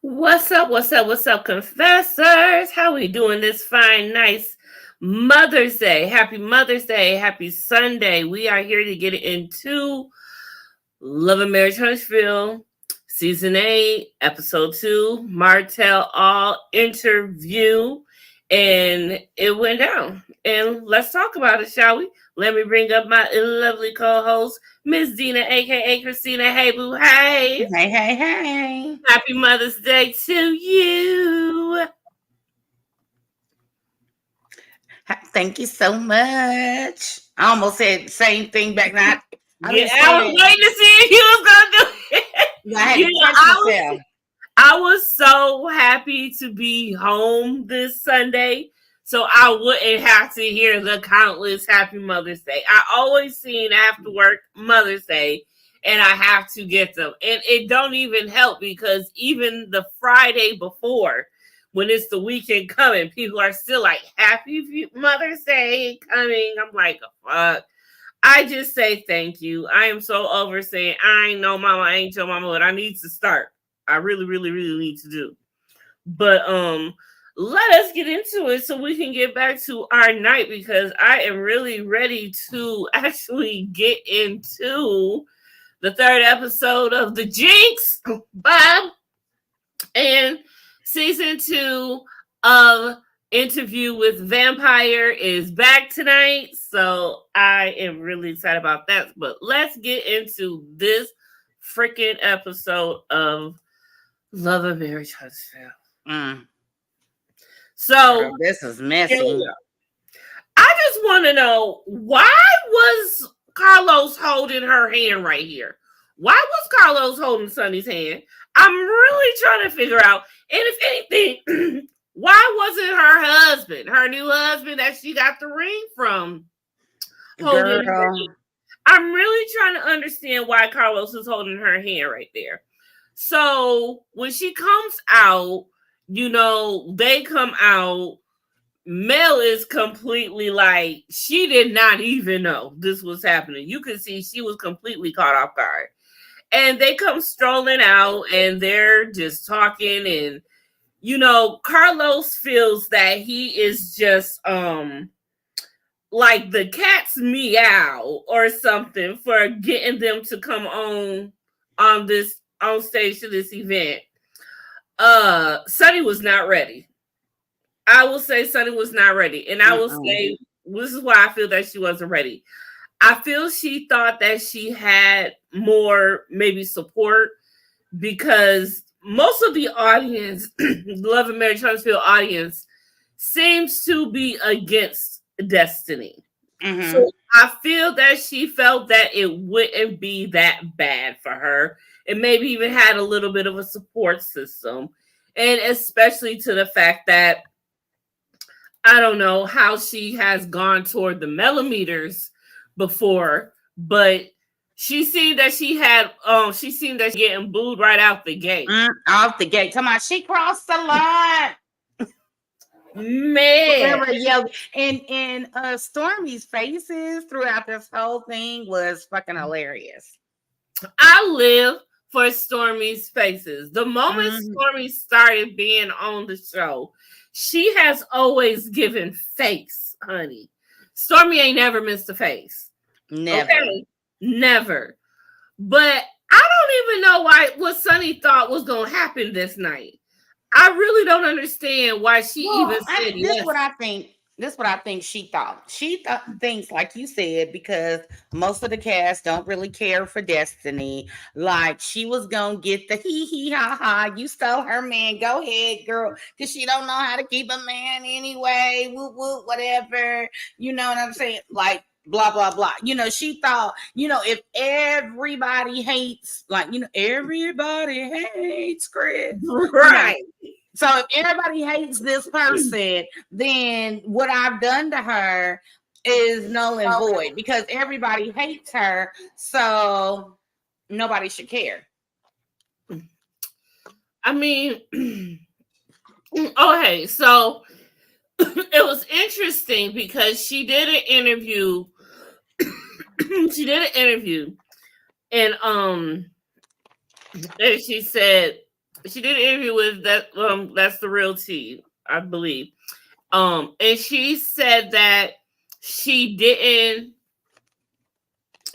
What's up? What's up? What's up, confessors? How we doing this fine, nice Mother's Day? Happy Mother's Day. Happy Sunday. We are here to get into Love and Marriage Huntsville, Season 8, Episode 2, Martell All interview. And it went down. And let's talk about it, shall we? Let me bring up my lovely co-host, Miss Deena, aka Christina. Hey, boo, hey. Hey, hey, hey. Happy Mother's Day to you. Thank you so much. I almost said the same thing back now. I was waiting to see if you was going to do it. I was so happy to be home this Sunday, so I wouldn't have to hear the countless Happy Mother's Day. I always seen after work Mother's Day, and I have to get them. And it don't even help because even the Friday before, when it's the weekend coming, people are still like, Happy Mother's Day coming. I'm like, fuck. I just say thank you. I am so over saying, I ain't no mama, I ain't your mama, but I need to start. I really, really, really need to do. But let us get into it so we can get back to our night because I am really ready to actually get into the third episode of The Jinx, Bob, and season 2 of Interview with Vampire is back tonight. So I am really excited about that. But let's get into this freaking episode of Love and Marriage Huntsville. So girl, this is messy. I just want to know, why was Carlos holding her hand right here? Why was Carlos holding Sonny's hand? I'm really trying to figure out. And if anything, why wasn't her husband, her new husband that she got the ring from, holding her hand? I'm really trying to understand why Carlos is holding her hand right there. So when she comes out, they come out. Mel is completely like, she did not even know this was happening. You could see she was completely caught off guard. And they come strolling out and they're just talking. And, Carlos feels that he is just like the cat's meow or something for getting them to come on stage to this event. Sonny was not ready. I will say Sonny was not ready. And I will say, this is why I feel that she wasn't ready. I feel she thought that she had more maybe support because most of the audience, Love and Marriage Huntsville audience, seems to be against Destiny. Mm-hmm. So I feel that she felt that it wouldn't be that bad for her. And maybe even had a little bit of a support system. And especially to the fact that I don't know how she has gone toward the millimeters before, but she seemed that she getting booed right out the gate. Off the gate. Come on, she crossed the line. Man. And Stormy's faces throughout this whole thing was fucking hilarious. I live for Stormy's faces. The moment Stormy started being on the show, she has always given face, honey. Stormy ain't never missed a face. Never. Okay? Never. But I don't even know what Sonny thought was going to happen this night. I really don't understand why she even said this. This is what I think she thought. She thinks, like you said, because most of the cast don't really care for Destiny. Like she was gonna get the hee hee ha ha. You stole her man. Go ahead, girl, because she don't know how to keep a man anyway. Whoop whoop, whatever. You know what I'm saying? Like blah blah blah. She thought, if everybody hates, everybody hates Chris, right? So if everybody hates this person, then what I've done to her is null and void because everybody hates her. So nobody should care. I mean, okay, so it was interesting because she did an interview. And she said She did an interview with that. That's the real tea, I believe. And she said that she didn't.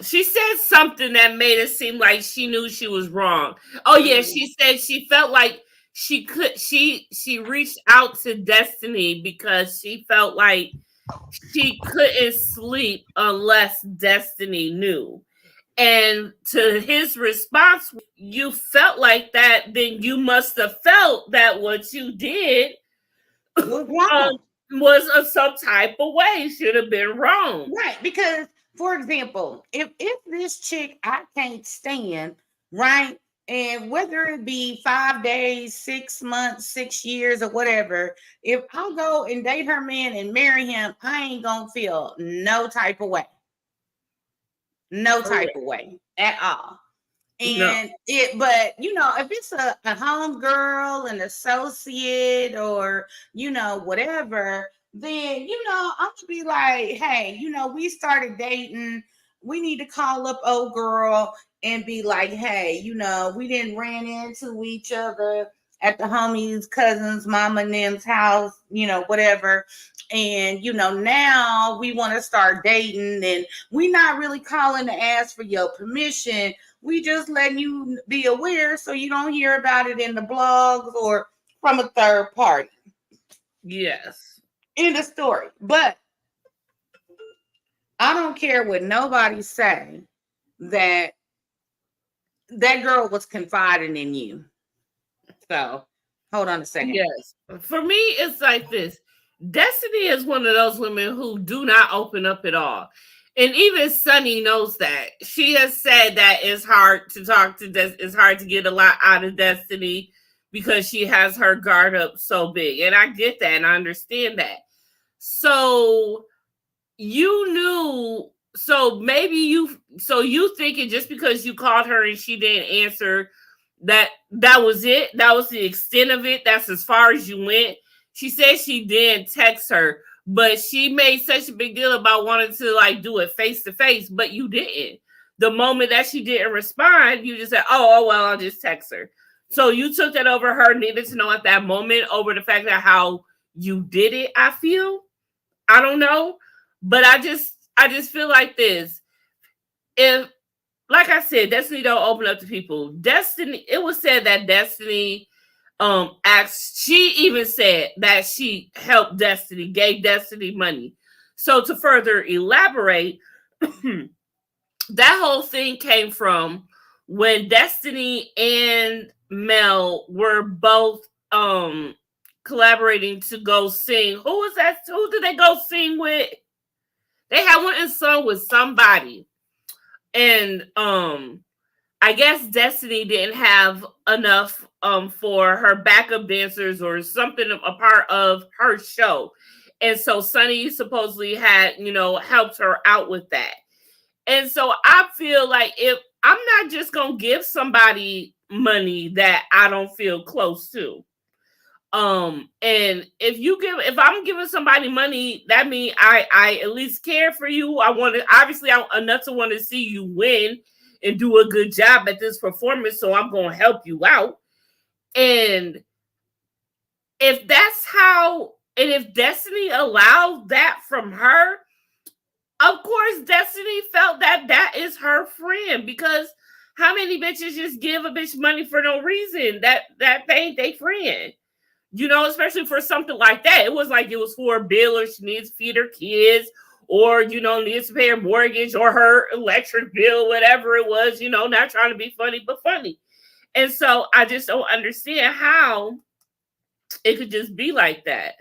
She said something that made it seem like she knew she was wrong. Oh yeah, she said she felt like she could. She reached out to Destiny because she felt like she couldn't sleep unless Destiny knew. And to his response, you felt like that, then you must have felt that what you did was some type of way, should have been wrong. Right. Because, for example, if this chick I can't stand, right? And whether it be 5 days, 6 months, 6 years, or whatever, if I go and date her man and marry him, I ain't gonna feel no type of way. No type of way at all. And but if it's a home girl, an associate, or whatever, then I'm gonna be like, hey, we started dating. We need to call up old girl and be like, hey, we didn't ran into each other at the homie's cousin's mama and them's house, whatever. And now we want to start dating, and we not really calling to ask for your permission. We just letting you be aware so you don't hear about it in the blogs or from a third party. Yes. In the story. But I don't care what nobody say that girl was confiding in you. So hold on a second. Yes. For me, it's like this. Destiny is one of those women who do not open up at all. And even Sunny knows that. She has said that it's hard to talk to it's hard to get a lot out of Destiny because she has her guard up so big. And I get that and I understand that. So you knew, so maybe you thinking just because you called her and she didn't answer that was it? That was the extent of it? That's as far as you went? She said she didn't text her, but she made such a big deal about wanting to do it face to face, but you didn't. The moment that she didn't respond, you just said, oh, well, I'll just text her. So you took that over her needed to know at that moment over the fact that how you did it, I feel. I don't know. But I just feel like this. If, like I said, Destiny don't open up to people. Destiny, it was said that Destiny she even said that she helped Destiny, gave Destiny money. So to further elaborate, that whole thing came from when Destiny and Mel were both collaborating to go sing. Who was that? Who did they go sing with? They had one in song with somebody. And I guess Destiny didn't have enough for her backup dancers or something a part of her show. And so Sunny supposedly had, helped her out with that. And so I feel like if I'm not just going to give somebody money that I don't feel close to. And if I'm giving somebody money, that means I at least care for you. I enough to want to see you win and do a good job at this performance. So I'm going to help you out. And if that's how, and if Destiny allowed that from her, of course, Destiny felt that is her friend, because how many bitches just give a bitch money for no reason? That ain't their friend. Especially for something like that. It was like it was for a bill, or she needs to feed her kids, or, needs to pay her mortgage or her electric bill, whatever it was, not trying to be funny, but funny. And so I just don't understand how it could just be like that.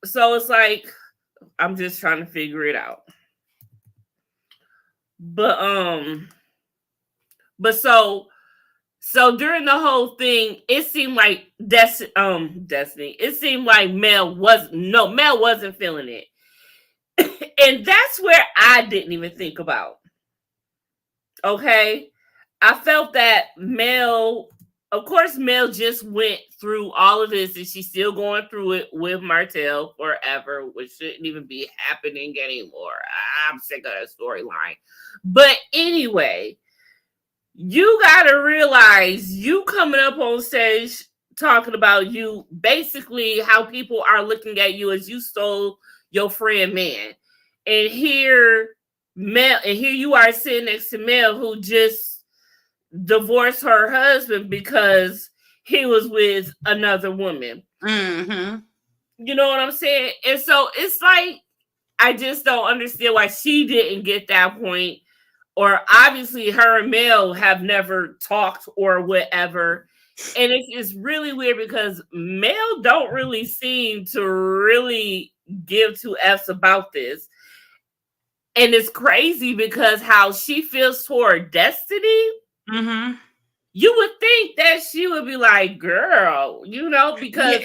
So it's like, I'm just trying to figure it out. But so during the whole thing, it seemed like Destiny. It seemed like Mel wasn't feeling it. And that's where I didn't even think about. Okay. I felt that Mel, of course, Mel just went through all of this, and she's still going through it with Martell forever, which shouldn't even be happening anymore. I'm sick of that storyline. But anyway, you gotta realize you coming up on stage talking about you, basically how people are looking at you as you stole your friend man. And here Mel, and here you are sitting next to Mel, who just divorced her husband because he was with another woman. Mm-hmm. You know what I'm saying? And so it's like, I just don't understand why she didn't get that point. Or obviously her and Mel have never talked or whatever. And it's really weird because Mel don't really seem to really give two F's about this. And it's crazy because how she feels toward Destiny. Mm-hmm. You would think that she would be like, girl, you know, because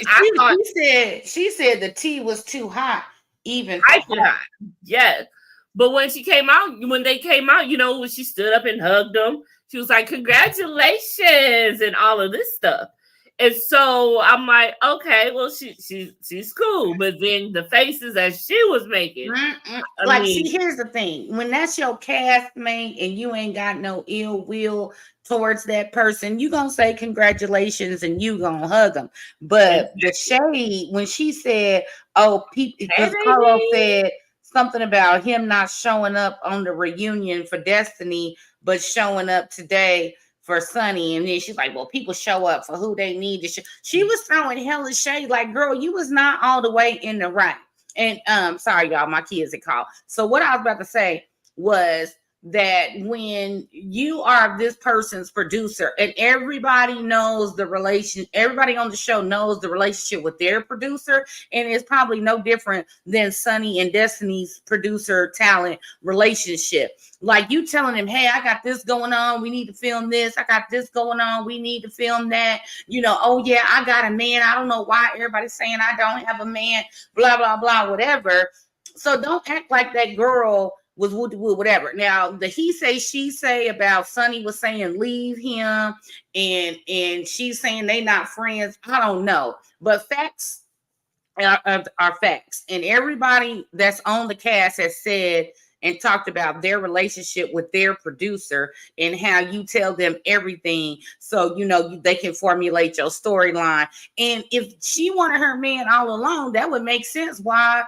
she said the tea was too hot, even for her. Yes. But when they came out, you know, when she stood up and hugged them, she was like, congratulations, and all of this stuff. And so I'm like, okay, well, she's cool. But then the faces that she was making, see, here's the thing: when that's your castmate and you ain't got no ill will towards that person, you gonna say congratulations and you gonna hug them. But the shade, when she said, "Oh, people," because Carlos said something about him not showing up on the reunion for Destiny, but showing up today for Sunny, and then she's like, well, people show up for who they need to show. She was throwing hella shade, like, girl, you was not all the way in the right. And sorry, y'all, my kids had called. So what I was about to say was that when you are this person's producer and everybody knows the relation, everybody on the show knows the relationship with their producer, and it's probably no different than Sunny and Destiny's producer talent relationship. Like, you telling him, hey, I got this going on, we need to film this, I got this going on, we need to film that, you know, oh yeah, I got a man, I don't know why everybody's saying I don't have a man, blah blah blah, whatever. So don't act like that girl was whatever. Now, the he say she say about Sunny was saying leave him, and she's saying they not friends. I don't know, but facts are facts, and everybody that's on the cast has said and talked about their relationship with their producer and how you tell them everything so you know they can formulate your storyline. And if she wanted her man all along, that would make sense why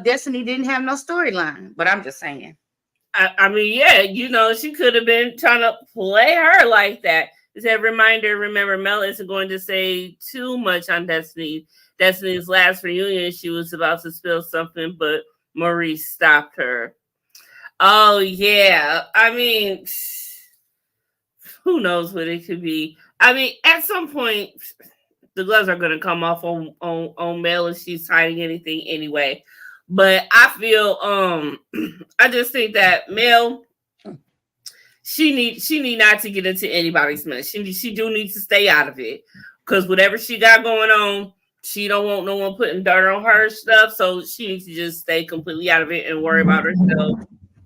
Destiny didn't have no storyline. But I'm just saying. I mean, yeah, you know, she could have been trying to play her like that. It's a reminder, remember, Mel isn't going to say too much on Destiny's last reunion. She was about to spill something, but Maurice stopped her. Oh, yeah. I mean, who knows what it could be. I mean, at some point, the gloves are going to come off on Mel if she's hiding anything anyway. But I feel, I just think that Mel, she need not to get into anybody's mess. She do need to stay out of it, because whatever she got going on, she don't want no one putting dirt on her stuff. So she needs to just stay completely out of it and worry about herself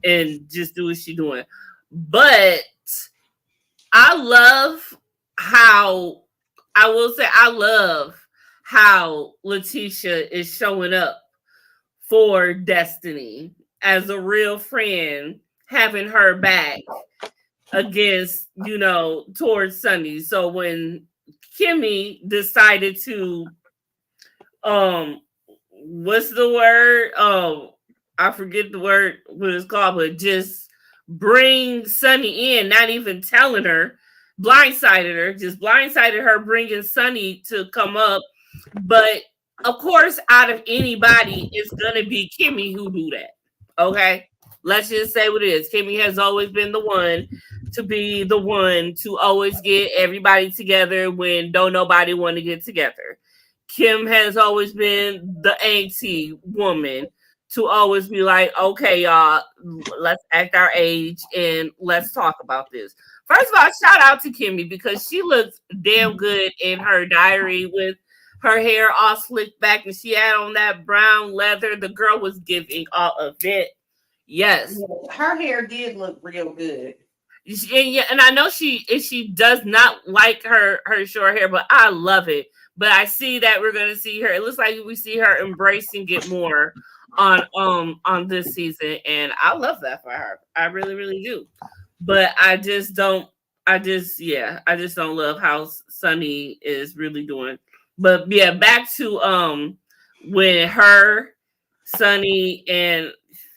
and just do what she's doing. But I love how Letitia is showing up for Destiny as a real friend, having her back against, you know, towards Sunny. So when Kimmy decided to, what's the word? I forget the word, what it's called, but just bring Sunny in, not even telling her, blindsided her, bringing Sunny to come up. But of course, out of anybody, it's gonna be Kimmy who do that. Okay, let's just say what it is. Kimmy has always been the one to always get everybody together when don't nobody want to get together. Kim has always been the auntie woman to always be like, okay, y'all, let's act our age and let's talk about this. First of all, shout out to Kimmy because she looks damn good in her diary with her hair all slicked back and she had on that brown leather. The girl was giving all of it. Yes. Her hair did look real good. And I know she does not like her short hair, but I love it. But I see that we're gonna see her. It looks like we see her embracing it more on this season, and I love that for her. I really, really do. But I just don't I just don't love how Sunny is really doing. But yeah, back to when her, Sunny, and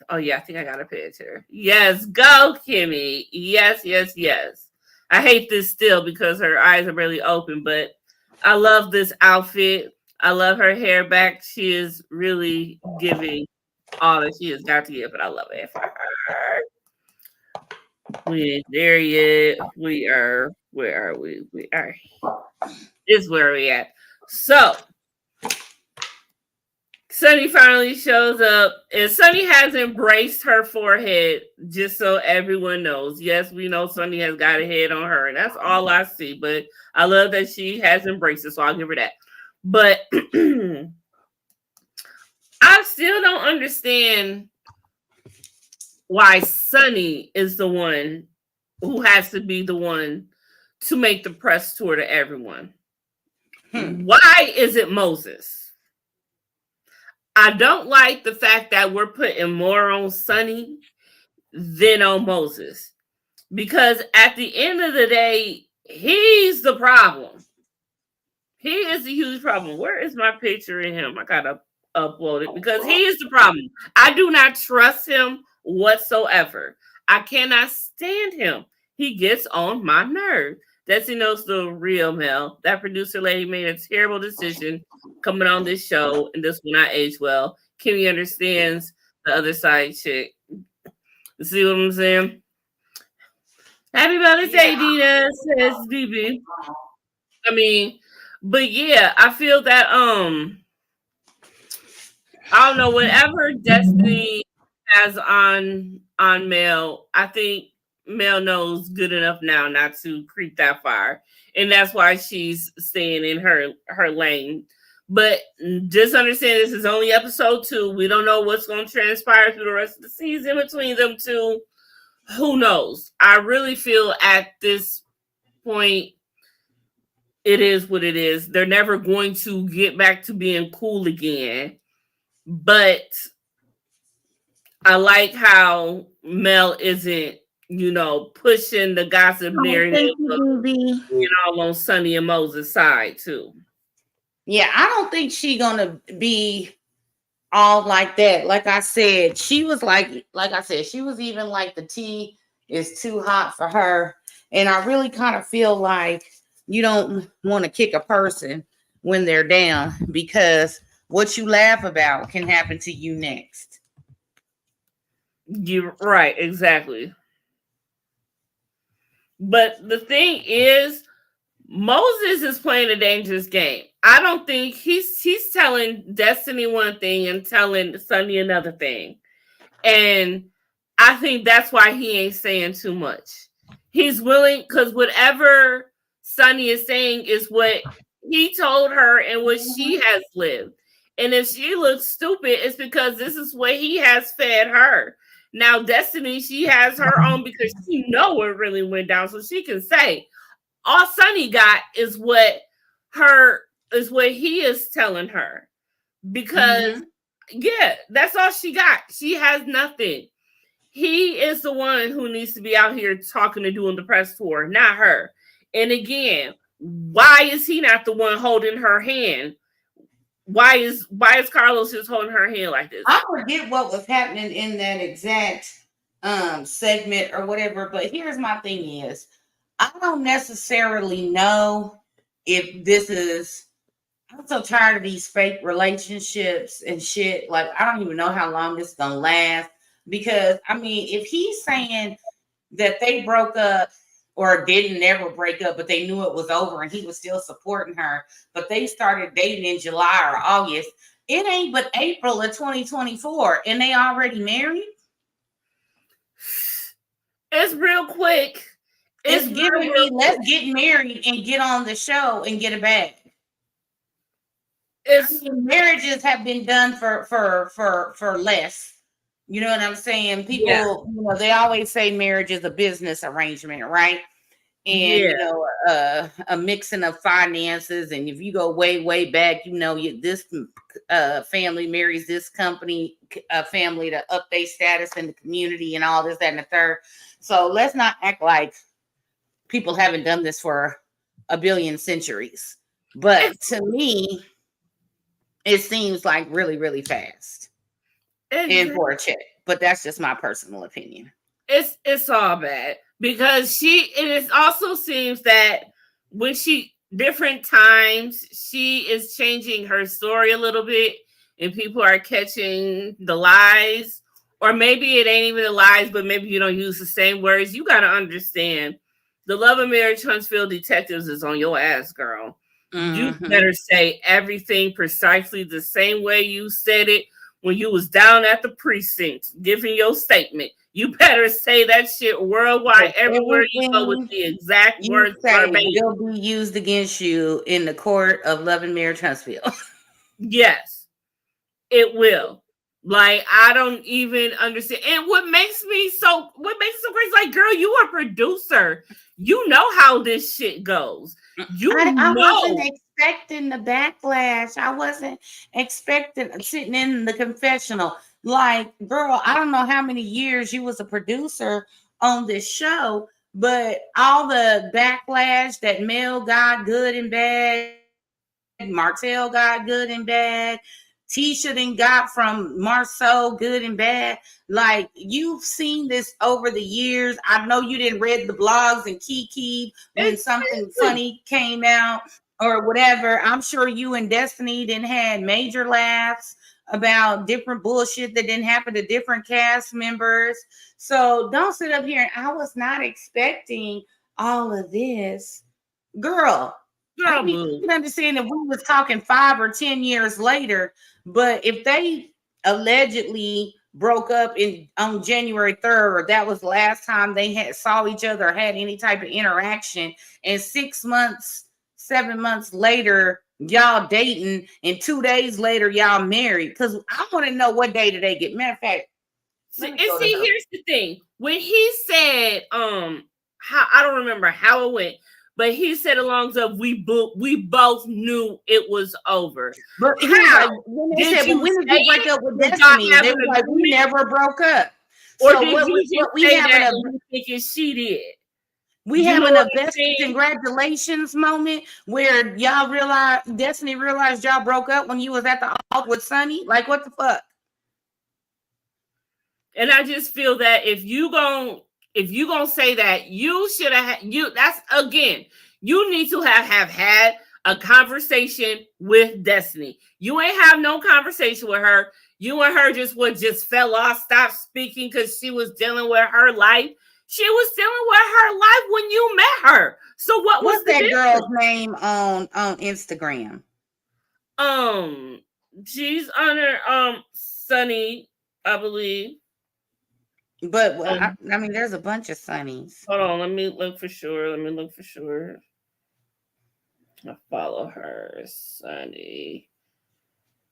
oh yeah, I think I got a picture. Yes, go Kimmy. Yes, yes, yes. I hate this still because her eyes are barely open, but I love this outfit. I love her hair back. She is really giving all that she has got to give, but I love it for her. We ain't there yet. Where are we? We are, this is where we at. So, Sunny finally shows up, and Sunny has embraced her forehead, just so everyone knows. Yes, we know Sunny has got a head on her, and that's all I see. But I love that she has embraced it, so I'll give her that. But I still don't understand why Sunny is the one who has to be the one to make the press tour to everyone. Why is it Moses? I don't like the fact that we're putting more on Sunny than on Moses. Because at the end of the day, he's the problem. He is a huge problem. Where is my picture of him? I gotta upload it because he is the problem. I do not trust him whatsoever. I cannot stand him. He gets on my nerve. Destiny knows the real Mel. That producer lady made a terrible decision coming on this show, and this will not age well. Kimmy understands the other side chick. You see what I'm saying? Happy birthday, Deena, says BB. I mean, but yeah, I feel that I don't know, whatever Destiny has on Mel, I think Mel knows good enough now not to creep that far. And that's why she's staying in her lane. But just understand this is only episode 2. We don't know what's going to transpire through the rest of the season between them two. Who knows? I really feel at this point, it is what it is. They're never going to get back to being cool again. But I like how Mel isn't, pushing the gossip narrative of being all on Sunny and Moses' side too. Yeah, I don't think she's gonna be all like that. Like I said, she was she was even like the tea is too hot for her. And I really kind of feel like you don't want to kick a person when they're down because what you laugh about can happen to you next. You're right, exactly. But the thing is, Moses is playing a dangerous game. I don't think he's telling Destiny one thing and telling Sunny another thing. And I think that's why he ain't saying too much. He's willing, because whatever Sunny is saying is what he told her and what she has lived. And if she looks stupid, it's because this is what he has fed her. Now, Destiny, she has her own because she know what really went down. So she can say, all Sunny got is what he is telling her. Because yeah, that's all she got. She has nothing. He is the one who needs to be out here talking and doing the press tour, not her. And again, why is he not the one holding her hand? Why is Carlos just holding her hand like this? I forget what was happening in that exact segment or whatever, but here's my thing is I don't necessarily know if this is. I'm so tired of these fake relationships and shit. Like, I don't even know how long this is gonna last. Because I mean, if he's saying that they broke up or didn't never break up, but they knew it was over and he was still supporting her, but they started dating in July or August, it ain't but April of 2024 and they already married. It's real quick. It's giving me let's get married and get on the show and get a bag. Marriages have been done for less. You know what I'm saying? People, they always say marriage is a business arrangement, right? And a mixing of finances. And if you go way back, this family marries this company, family to update status in the community and all this, that, and the third. So let's not act like people haven't done this for a billion centuries. But to me, it seems like really, really fast. And for a check. But that's just my personal opinion. It's all bad because it also seems that when different times she is changing her story a little bit and people are catching the lies, or maybe it ain't even the lies, but maybe you don't use the same words. You got to understand, the Love and Marriage Huntsville detectives is on your ass, girl. You better say everything precisely the same way you said it when you was down at the precinct giving your statement. You better say that shit worldwide, everywhere you go, with the exact words will be used against you in the court of Love and Marriage Huntsville. Yes, it will. Like, I don't even understand. And what makes it so crazy, like, girl, you are a producer. You know how this shit goes. I wasn't expecting the backlash. I wasn't expecting sitting in the confessional. Like, girl, I don't know how many years you was a producer on this show, but all the backlash that Mel got, good and bad, Martell got good and bad, Tisha then got from Marceau, good and bad. Like, you've seen this over the years. I know you didn't read the blogs and Kiki when something funny came out or whatever. I'm sure you and Destiny didn't had major laughs about different bullshit that didn't happen to different cast members. So don't sit up here. I was not expecting all of this. Girl, I mean, you can understand if we was talking 5 or 10 years later, but if they allegedly broke up on January 3rd, that was the last time they saw each other, had any type of interaction, and 6 months, 7 months later, y'all dating, and 2 days later, y'all married. Because I want to know, what day did they get? Matter of fact, here's the thing. When he said, how, I don't remember how it went, but he said along the we both knew it was over. But how? When they said, when did you break up with Destiny? They were like, we never broke up. Or so did you just say that you thinking she did? We having a best congratulations moment where y'all realized, Destiny realized y'all broke up when you was at the altar with Sonny? Like, what the fuck? And I just feel that if you gonna say that, you should have that's again, you need to have had a conversation with Destiny. You ain't have no conversation with her. You and her just fell off, stopped speaking because she was dealing with her life. She was dealing with her life when you met her. So what's that girl's name on Instagram? She's under Sunny, I believe. But I mean, there's a bunch of Sunnies. Hold on, let me look for sure. I follow her, Sunny.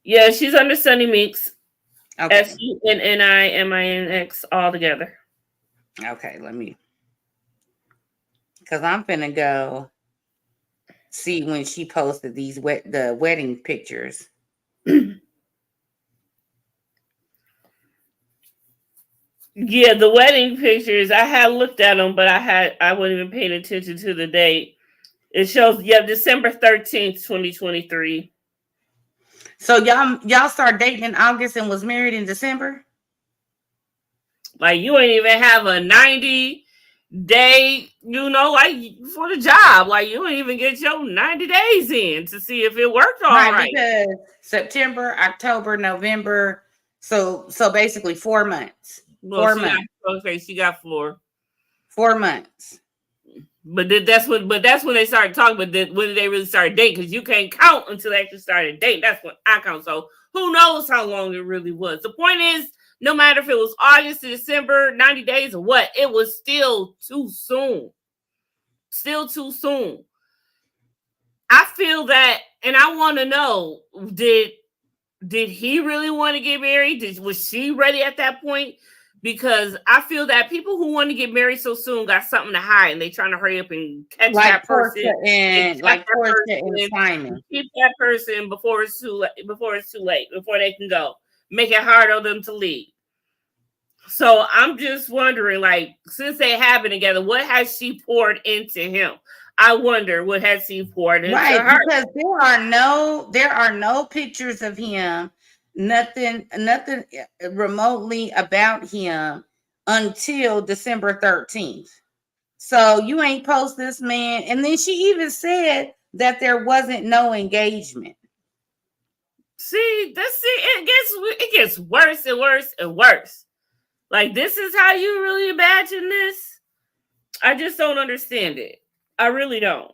Yeah, she's under Sunny Meeks. Okay. SUNNIMINX all together. Okay, because I'm finna go see when she posted the wedding pictures. Yeah, the wedding pictures, I had looked at them, but I wasn't even paying attention to the date. It shows, December 13th, 2023. So y'all started dating in August and was married in December? Like, you ain't even have a 90-day, like, for the job. Like, you ain't even get your 90 days in to see if it worked all right. Because September, October, November, so basically 4 months. Well, she got 4 months. But that's when they started talking. But when did they really start dating? Because you can't count until they actually started dating. That's when I count. So who knows how long it really was? The point is, no matter if it was August to December, 90 days or what, it was still too soon. Still too soon. I feel that, and I want to know, did he really want to get married? Was she ready at that point? Because I feel that people who want to get married so soon got something to hide, and they trying to hurry up and catch that person. Portia and Simon. Keep that person before it's too late. Before they can go. Make it hard on them to leave. So I'm just wondering, like, since they have been together, what has she poured into him? I wonder what has she poured into Right, her. because there are no pictures of him, nothing remotely about him until December 13th. So you ain't post this man. And then she even said that there wasn't no engagement. See, it gets worse and worse and worse. Like, this is how you really imagine this? I just don't understand it. I really don't.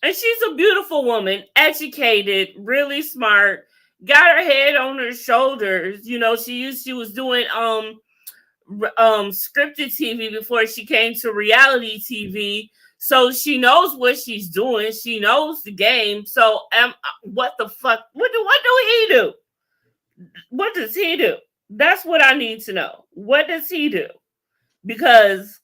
And she's a beautiful woman, educated, really smart, got her head on her shoulders. You know, she was doing scripted TV before she came to reality TV. So she knows what she's doing. She knows the game. So what the fuck? What do he do? What does he do? That's what I need to know. What does he do? Because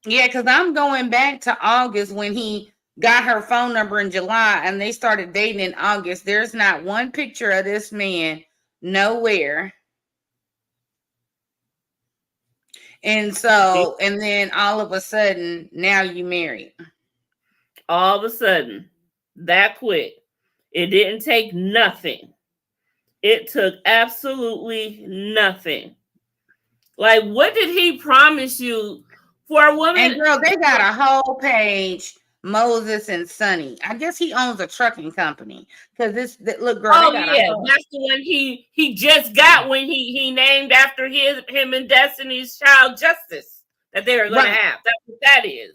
because I'm going back to August when he got her phone number in July and they started dating in August. There's not one picture of this man nowhere. And so, and then all of a sudden, now you married. All of a sudden, that quick. It didn't take nothing. It took absolutely nothing. Like, what did he promise you for a woman? And girl, they got a whole page, Moses and Sonny. I guess he owns a trucking company. Because look, girl. Oh yeah, that's the one he just got when he named after him and Destiny's Child Justice that they were going to have. That's what that is.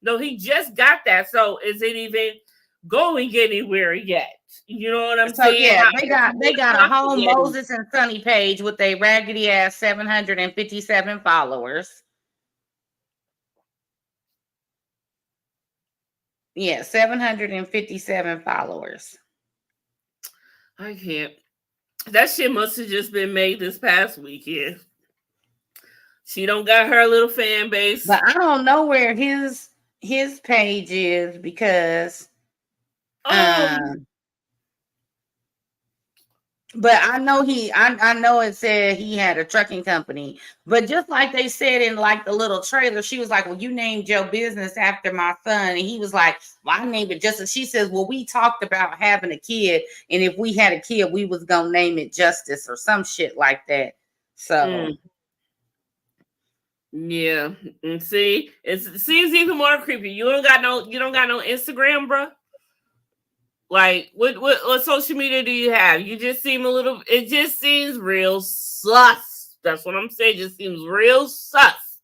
No, he just got that. So is it even going anywhere yet? You know what I'm saying? Yeah, they got a whole Moses and Sonny page with a raggedy ass 757 followers. Yeah, 757 followers. I can't. That shit must have just been made this past weekend. She don't got her little fan base. But I don't know where his page is because but I know I know it said he had a trucking company. But just like they said in like the little trailer, she was like, well, you named your business after my son. And he was like, well, I named it Justice. She says, well, we talked about having a kid. And if we had a kid, we was going to name it Justice or some shit like that. So. Yeah. And see, it seems even more creepy. You don't got no Instagram, bro. Like, what social media do you have? You just seem it just seems real sus. That's what I'm saying. It just seems real sus.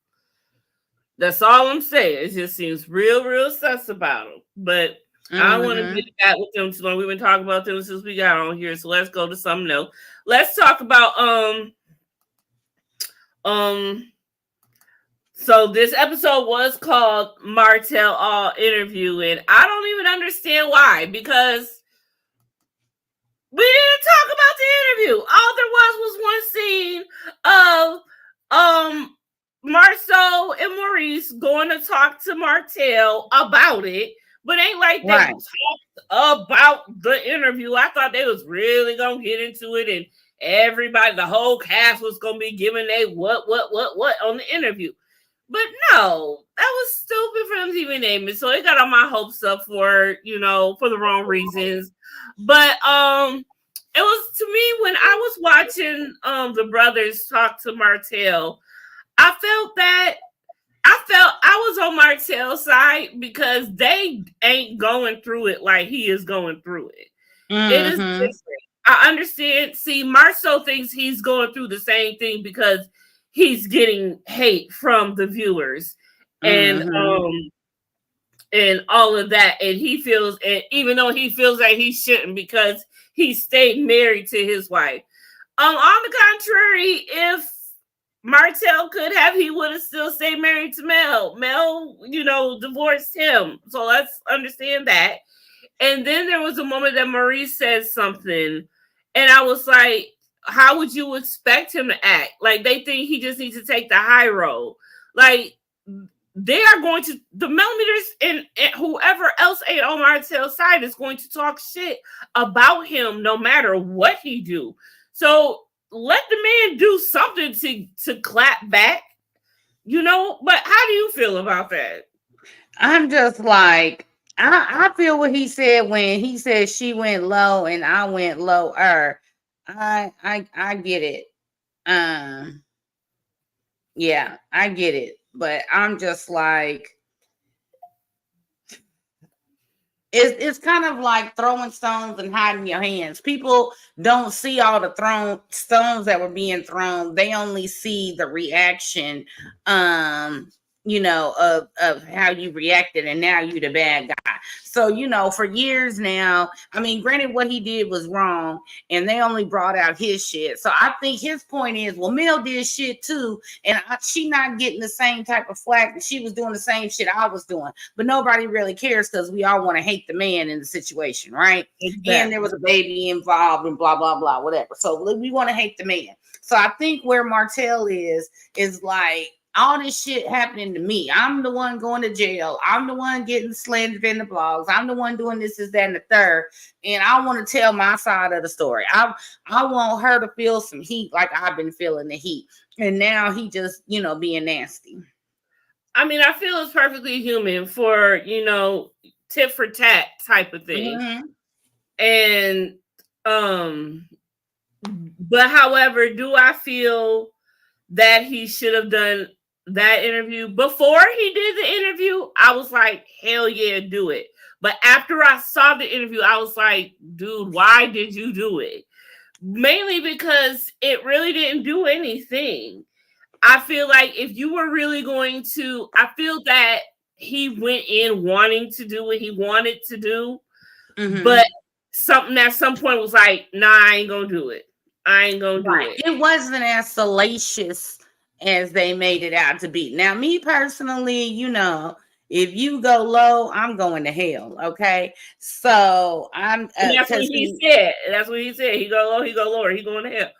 That's all I'm saying. It just seems real sus about them. But I don't want to be back with them too long. We've been talking about them since we got on here. So let's go to something else. Let's talk about so this episode was called Martell All Interview, and I don't even understand why, because we didn't talk about the interview. All there was one scene of Marceau and Maurice going to talk to Martell about it, but ain't like they talked about the interview. I thought they was really gonna get into it, and everybody, the whole cast was gonna be giving they what on the interview. But no, that was stupid for them to even name it. So it got all my hopes up for the wrong reasons. But it was, to me, when I was watching the brothers talk to Martell, I felt I was on Martell's side because they ain't going through it like he is going through it. It is different. I understand. See, Marceau thinks he's going through the same thing because he's getting hate from the viewers and all of that, and he feels, and even though he feels that he shouldn't because he stayed married to his wife. On the contrary, if Martell could have, he would have still stayed married to Mel. Mel, divorced him. So let's understand that. And then there was a moment that Maurice said something, and I was like, how would you expect him to act? Like, they think he just needs to take the high road. Like, they are going to, the millimeters and whoever else ain't on Martell's side is going to talk shit about him no matter what he do. So let the man do something to clap back, you know. But how do you feel about that? I'm just like, I feel what he said when he said she went low and I went lower. I get it. Um, yeah, I get it. But I'm just like, it's kind of like throwing stones and hiding your hands. People don't see all the thrown stones that were being thrown. They only see the reaction, of how you reacted, and now you the bad guy. So, for years now, I mean, granted, what he did was wrong, and they only brought out his shit. So I think his point is, well, Mel did shit too, and she not getting the same type of flack that she was doing the same shit I was doing. But nobody really cares because we all want to hate the man in the situation, right? Exactly. And there was a baby involved and blah, blah, blah, whatever. So we want to hate the man. So I think where Martell is like, all this shit happening to me. I'm the one going to jail. I'm the one getting slandered in the blogs. I'm the one doing this, that, and the third. And I want to tell my side of the story. I want her to feel some heat like I've been feeling the heat. And now he just, being nasty. I mean, I feel it's perfectly human for, tit for tat type of thing. Mm-hmm. And, but however, do I feel that he should have done that interview before he did the interview? I was like, hell yeah, do it. But after I saw the interview, I was like, dude, why did you do it? Mainly because it really didn't do anything. I feel like if you were really going to, I feel that he went in wanting to do what he wanted to do, but something at some point was like, nah, I ain't gonna do it. I ain't gonna do it. It wasn't as salacious as they made it out to be. Now, me personally, if you go low, I'm going to hell. Okay, so I'm. That's what he said. That's what he said. He go low, he go lower. He going to hell.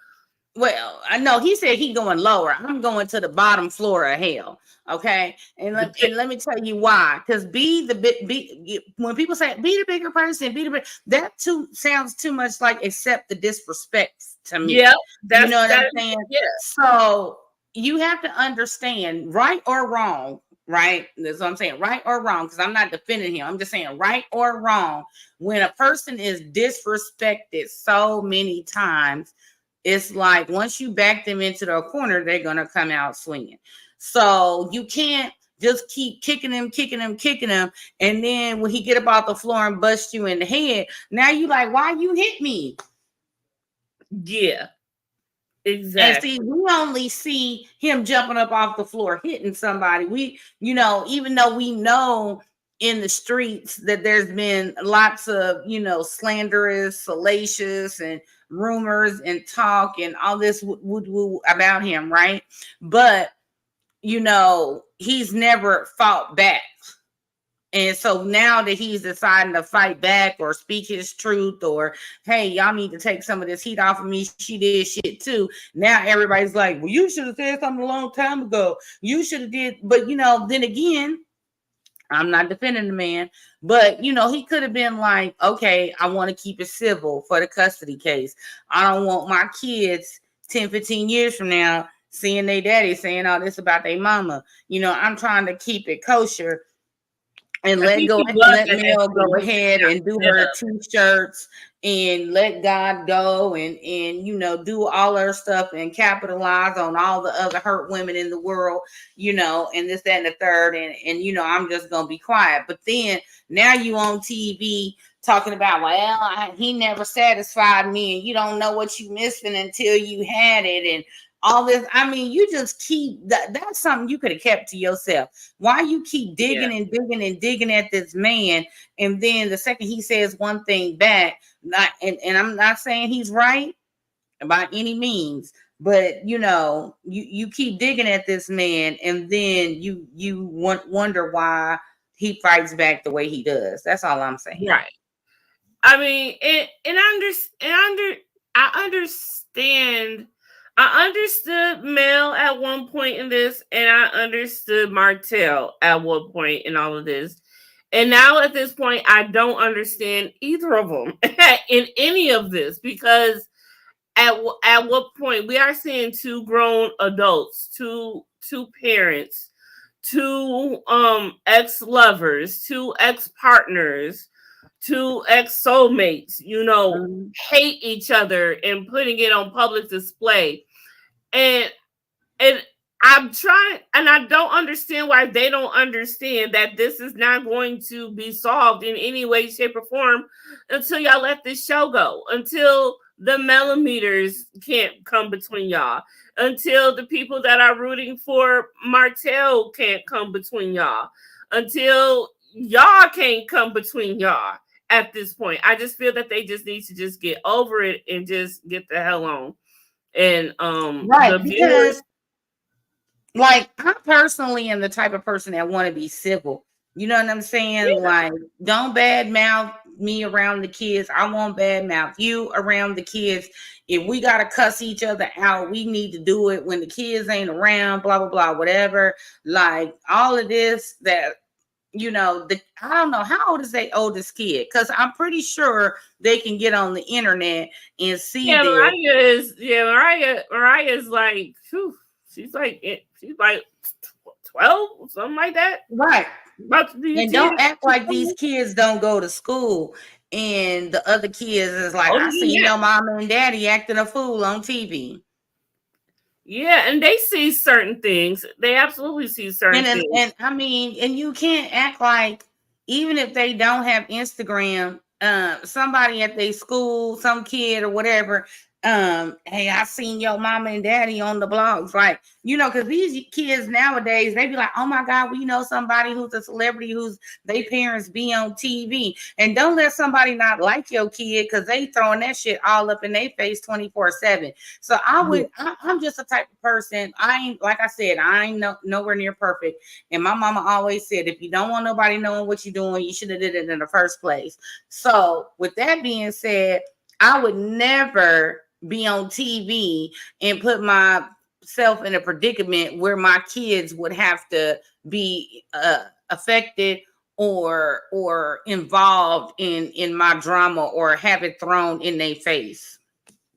Well, I know he said he going lower. I'm going to the bottom floor of hell. Okay, and let me tell you why. Because when people say be the bigger person, that too sounds too much like accept the disrespect to me. Yeah, you know what I'm saying. Yeah. So you have to understand, right or wrong. Right, that's what I'm saying. Right or wrong, because I'm not defending him. I'm just saying, right or wrong, when a person is disrespected so many times, it's like once you back them into the corner, they're gonna come out swinging. So you can't just keep kicking them, and then when he get up off the floor and bust you in the head, now you like, why you hit me? Yeah, exactly. And see, we only see him jumping up off the floor, hitting somebody. We, even though we know in the streets that there's been lots of, slanderous, salacious, and rumors and talk and all this woo about him, right? But he's never fought back. And so now that he's deciding to fight back or speak his truth, or hey, y'all need to take some of this heat off of me, she did shit too. Now everybody's like, well, you should have said something a long time ago. You should have did. But then again, I'm not defending the man, but he could have been like, okay, I want to keep it civil for the custody case. I don't want my kids 10, 15 years from now seeing their daddy saying all this about their mama. I'm trying to keep it kosher and let Mel go ahead and do her t-shirts and let God go and do all her stuff and capitalize on all the other hurt women in the world, and this, that, and the third, and I'm just gonna be quiet. But then now you on TV talking about, well, he never satisfied me, and you don't know what you missing until you had it, and all this. I mean, you just keep that's something you could have kept to yourself. Why you keep digging and digging and digging at this man, and then the second he says one thing back, and I'm not saying he's right by any means, but you keep digging at this man, and then you wonder why he fights back the way he does. That's all I'm saying. Right. I mean, I understand. I understood Mel at one point in this, and I understood Martell at one point in all of this. And now at this point, I don't understand either of them in any of this, because at what point we are seeing two grown adults, two parents, two ex-lovers, two ex-partners, two ex-soulmates, hate each other and putting it on public display. And I'm trying, and I don't understand why they don't understand that this is not going to be solved in any way, shape, or form until y'all let this show go, until the millimeters can't come between y'all, until the people that are rooting for Martell can't come between y'all, until y'all can't come between y'all at this point. I just feel that they just need to just get over it and just get the hell on. And right, the viewers, like, I personally am the type of person that want to be civil. You know what I'm saying? Yeah. Like, don't bad mouth me around the kids. I won't bad mouth you around the kids. If we got to cuss each other out, we need to do it when the kids ain't around, blah, blah, blah, whatever. Like, all of this that, I don't know, how old is their oldest kid? Because I'm pretty sure they can get on the internet and see this. Mariah's like, whew, she's like 12, something like that. Right. And don't act like these kids don't go to school and the other kids is like, I seen your mama and daddy acting a fool on TV. Yeah, and they see certain things. They absolutely see certain things. And I mean, and you can't act like, even if they don't have Instagram, somebody at their school, some kid or whatever, hey, I seen your mama and daddy on the blogs, like, because these kids nowadays, they be like, oh my God, we know somebody who's a celebrity whose their parents be on TV. And don't let somebody not like your kid, because they throwing that shit all up in their face 24/7. So I'm just a type of person. Like I said, I ain't nowhere near perfect. And my mama always said, if you don't want nobody knowing what you're doing, you should have did it in the first place. So with that being said, I would never be on TV and put myself in a predicament where my kids would have to be affected or involved in my drama or have it thrown in their face.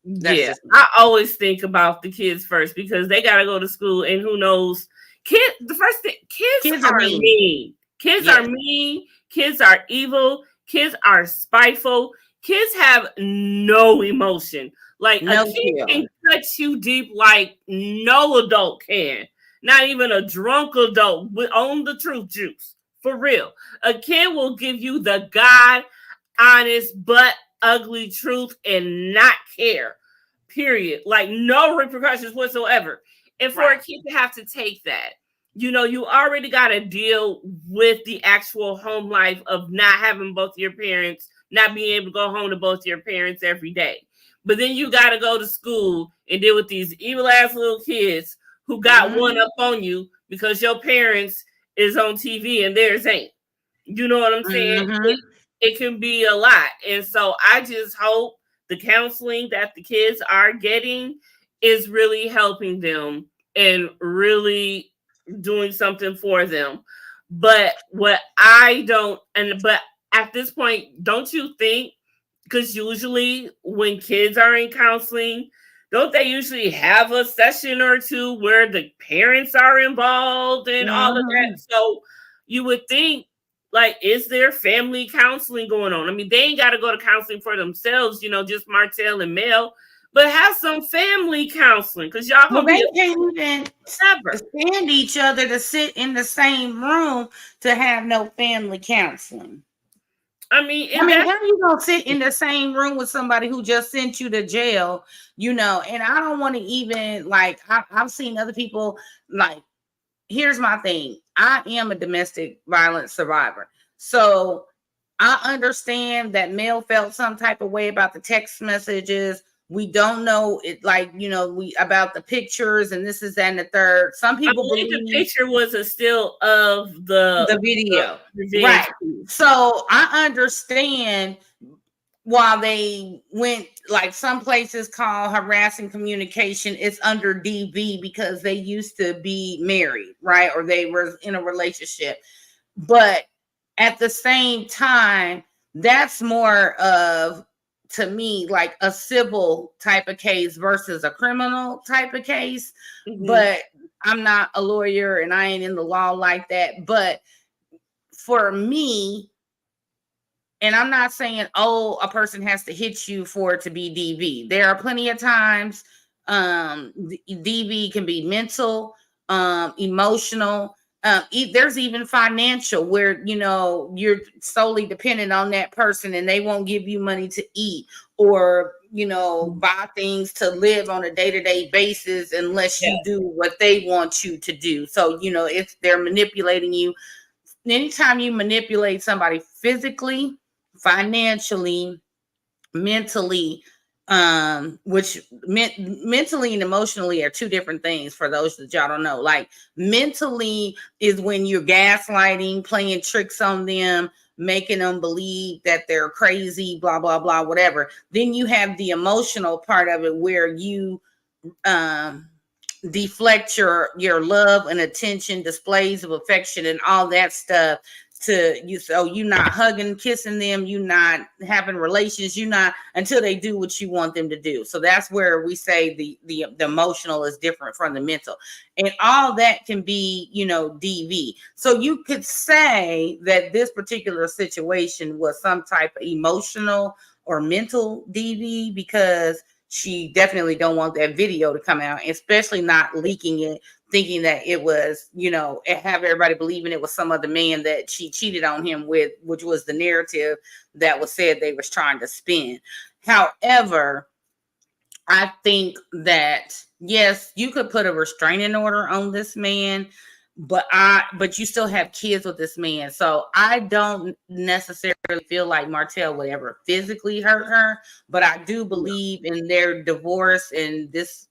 I always think about the kids first, because they got to go to school, and who knows, the first thing, kids are mean. Kids are mean. Kids are evil. Kids are spiteful. Kids have no emotion. Like, a kid can cut you deep like no adult can. Not even a drunk adult on the truth juice. For real. A kid will give you the God honest but ugly truth and not care. Period. Like, no repercussions whatsoever. And for a kid to have to take that, you already got to deal with the actual home life of not having both your parents, not being able to go home to both your parents every day. But then you got to go to school and deal with these evil ass little kids who got one up on you because your parents is on TV and theirs ain't. You know what I'm saying? It can be a lot. And so I just hope the counseling that the kids are getting is really helping them and really doing something for them. But but at this point, don't you think, because usually when kids are in counseling, don't they usually have a session or two where the parents are involved and all of that? So you would think, like, is there family counseling going on? I mean, they ain't got to go to counseling for themselves, just Martell and Mel, but have some family counseling, because y'all gonna they can't even stand each other to sit in the same room to have no family counseling. I mean, how are you gonna sit in the same room with somebody who just sent you to jail? And I don't want to even, like, I've seen other people, like, here's my thing. I am a domestic violence survivor. So I understand that Mel felt some type of way about the text messages. We don't know it, like, we about the pictures and this is that and the third. Some people believe the picture was a still of the video. Right. So I understand why they went, like, some places call harassing communication, it's under DV because they used to be married, right? Or they were in a relationship. But at the same time, that's more of to me like a civil type of case versus a criminal type of case. Mm-hmm. But I'm not a lawyer and I ain't in the law like that. But for me, and I'm not saying, oh, a person has to hit you for it to be DV. There are plenty of times DV can be mental, emotional. There's even financial where, you know, you're solely dependent on that person and they won't give you money to eat or, you know, buy things to live on a day-to-day basis unless you do what they want you to do. So, you know, if they're manipulating you, anytime you manipulate somebody physically, financially, mentally, which mentally and emotionally are two different things for those that y'all don't know. Like mentally is when you're gaslighting, playing tricks on them, making them believe that they're crazy, blah, blah, blah, whatever. Then you have the emotional part of it where you deflect your love and attention, displays of affection and all that stuff to you. So you're not hugging, kissing them, you're not having relations, you're not until they do what you want them to do. So that's where we say the emotional is different from the mental. And all that can be, you know, DV. So you could say that this particular situation was some type of emotional or mental DV because she definitely don't want that video to come out, especially not leaking it, thinking that it was, you know, have everybody believing it was some other man that she cheated on him with, which was the narrative that was said they was trying to spin. However, I think that, yes, you could put a restraining order on this man, but you still have kids with this man. So I don't necessarily feel like Martell would ever physically hurt her, but I do believe in their divorce and this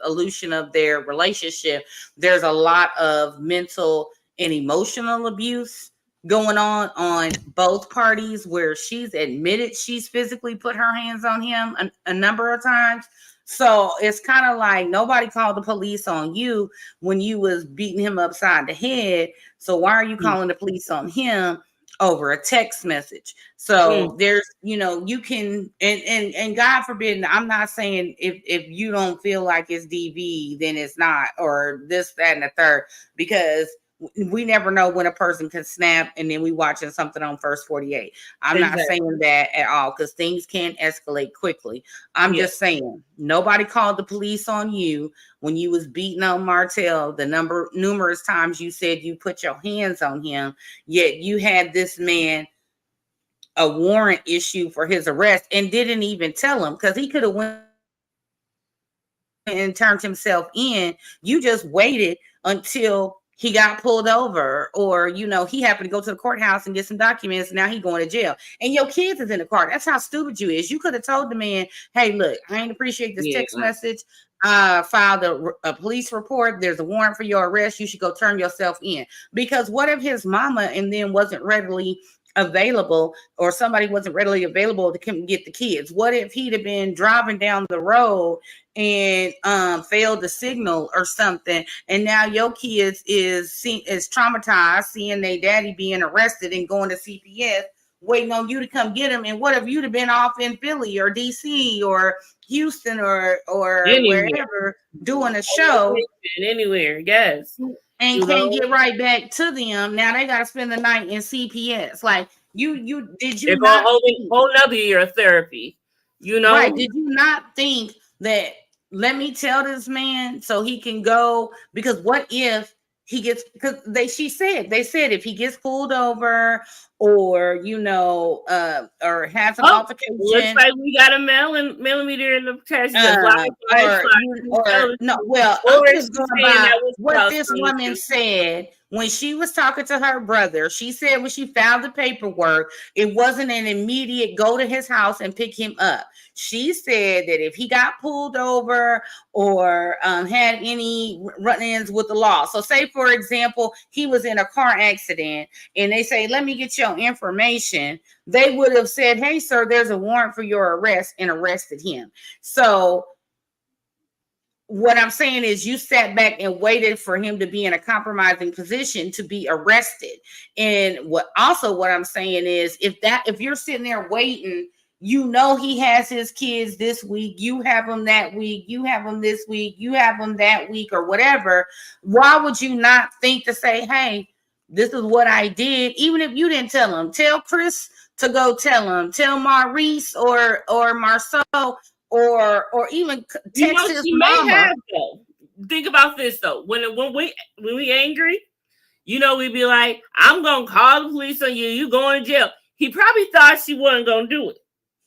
illusion of their relationship. There's a lot of mental and emotional abuse going on both parties where she's admitted she's physically put her hands on him a number of times. So it's kind of like nobody called the police on you when you was beating him upside the head. So why are you calling the police on him over a text message? So there's, you know, you can, and God forbid, I'm not saying if you don't feel like it's DV, then it's not, or this, that, and the third, because we never know when a person can snap and then we watching something on First 48. I'm not saying that at all because things can escalate quickly. I'm just saying nobody called the police on you when you was beating on Martell the numerous times you said you put your hands on him, yet you had this man a warrant issue for his arrest and didn't even tell him because he could have went and turned himself in. You just waited until he got pulled over, or, you know, he happened to go to the courthouse and get some documents. Now he going to jail and your kids is in the car. That's how stupid you is. You could have told the man, hey, look, I ain't appreciate this text message. Filed a police report. There's a warrant for your arrest. You should go turn yourself in. Because what if his mama and then wasn't readily available, or somebody wasn't readily available to come get the kids? What if he'd have been driving down the road and failed to signal or something, and now your kids is traumatized seeing their daddy being arrested and going to CPS waiting on you to come get him? And what if you'd have been off in Philly or DC or Houston or wherever doing a show anywhere, yes, and can't get right back to them? Now they got to spend the night in CPS. Like you they're not whole another year of therapy, you know? Right? Did you not think that? Let me tell this man so he can go, because what if he gets, because they said if he gets pulled over or, you know, or has an altercation. Looks like we got a millimeter in the test. What this woman said when she was talking to her brother, she said when she found the paperwork, it wasn't an immediate go to his house and pick him up. She said that if he got pulled over or had any run-ins with the law, so say, for example, he was in a car accident and they say, let me get your information, they would have said, hey, sir, there's a warrant for your arrest, and arrested him. So what I'm saying is you sat back and waited for him to be in a compromising position to be arrested. And what I'm saying is if you're sitting there waiting You know he has his kids this week. You have them that week. You have them this week. You have them that week or whatever. Why would you not think to say, hey, this is what I did? Even if you didn't tell him, tell Chris to go tell him. Tell Maurice or Marceau or even text his mama. May have, though. Think about this though. When we angry, we'd be like, I'm gonna call the police on you. You going to jail. He probably thought she wasn't gonna do it.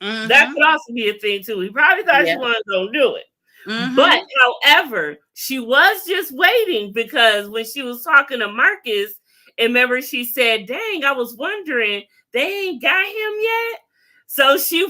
Mm-hmm. That could also be a thing too. He probably thought she wasn't gonna do it. Mm-hmm. But however, she was just waiting because when she was talking to Marcus, and remember she said, dang, I was wondering, they ain't got him yet. So she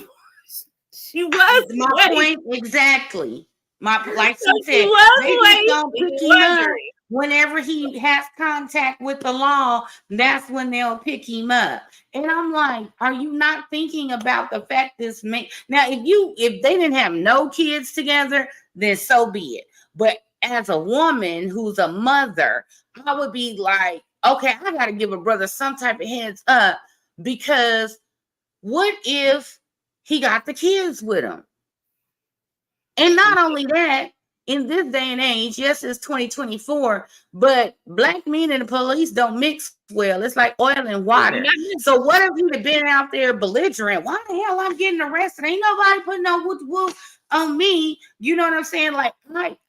was my point exactly. Like she said, they just don't pick him up. Whenever he has contact with the law, that's when they'll pick him up. And I'm like, are you not thinking about the fact this man? Now, if they didn't have no kids together, then so be it. But as a woman who's a mother, I would be like, okay, I got to give a brother some type of heads up, because what if he got the kids with him? And not only that, in this day and age, yes, it's 2024, but black men and the police don't mix well. It's like oil and water. So what if you'd have been out there belligerent? Why the hell I'm getting arrested? Ain't nobody putting no woof on me. You know what I'm saying? Like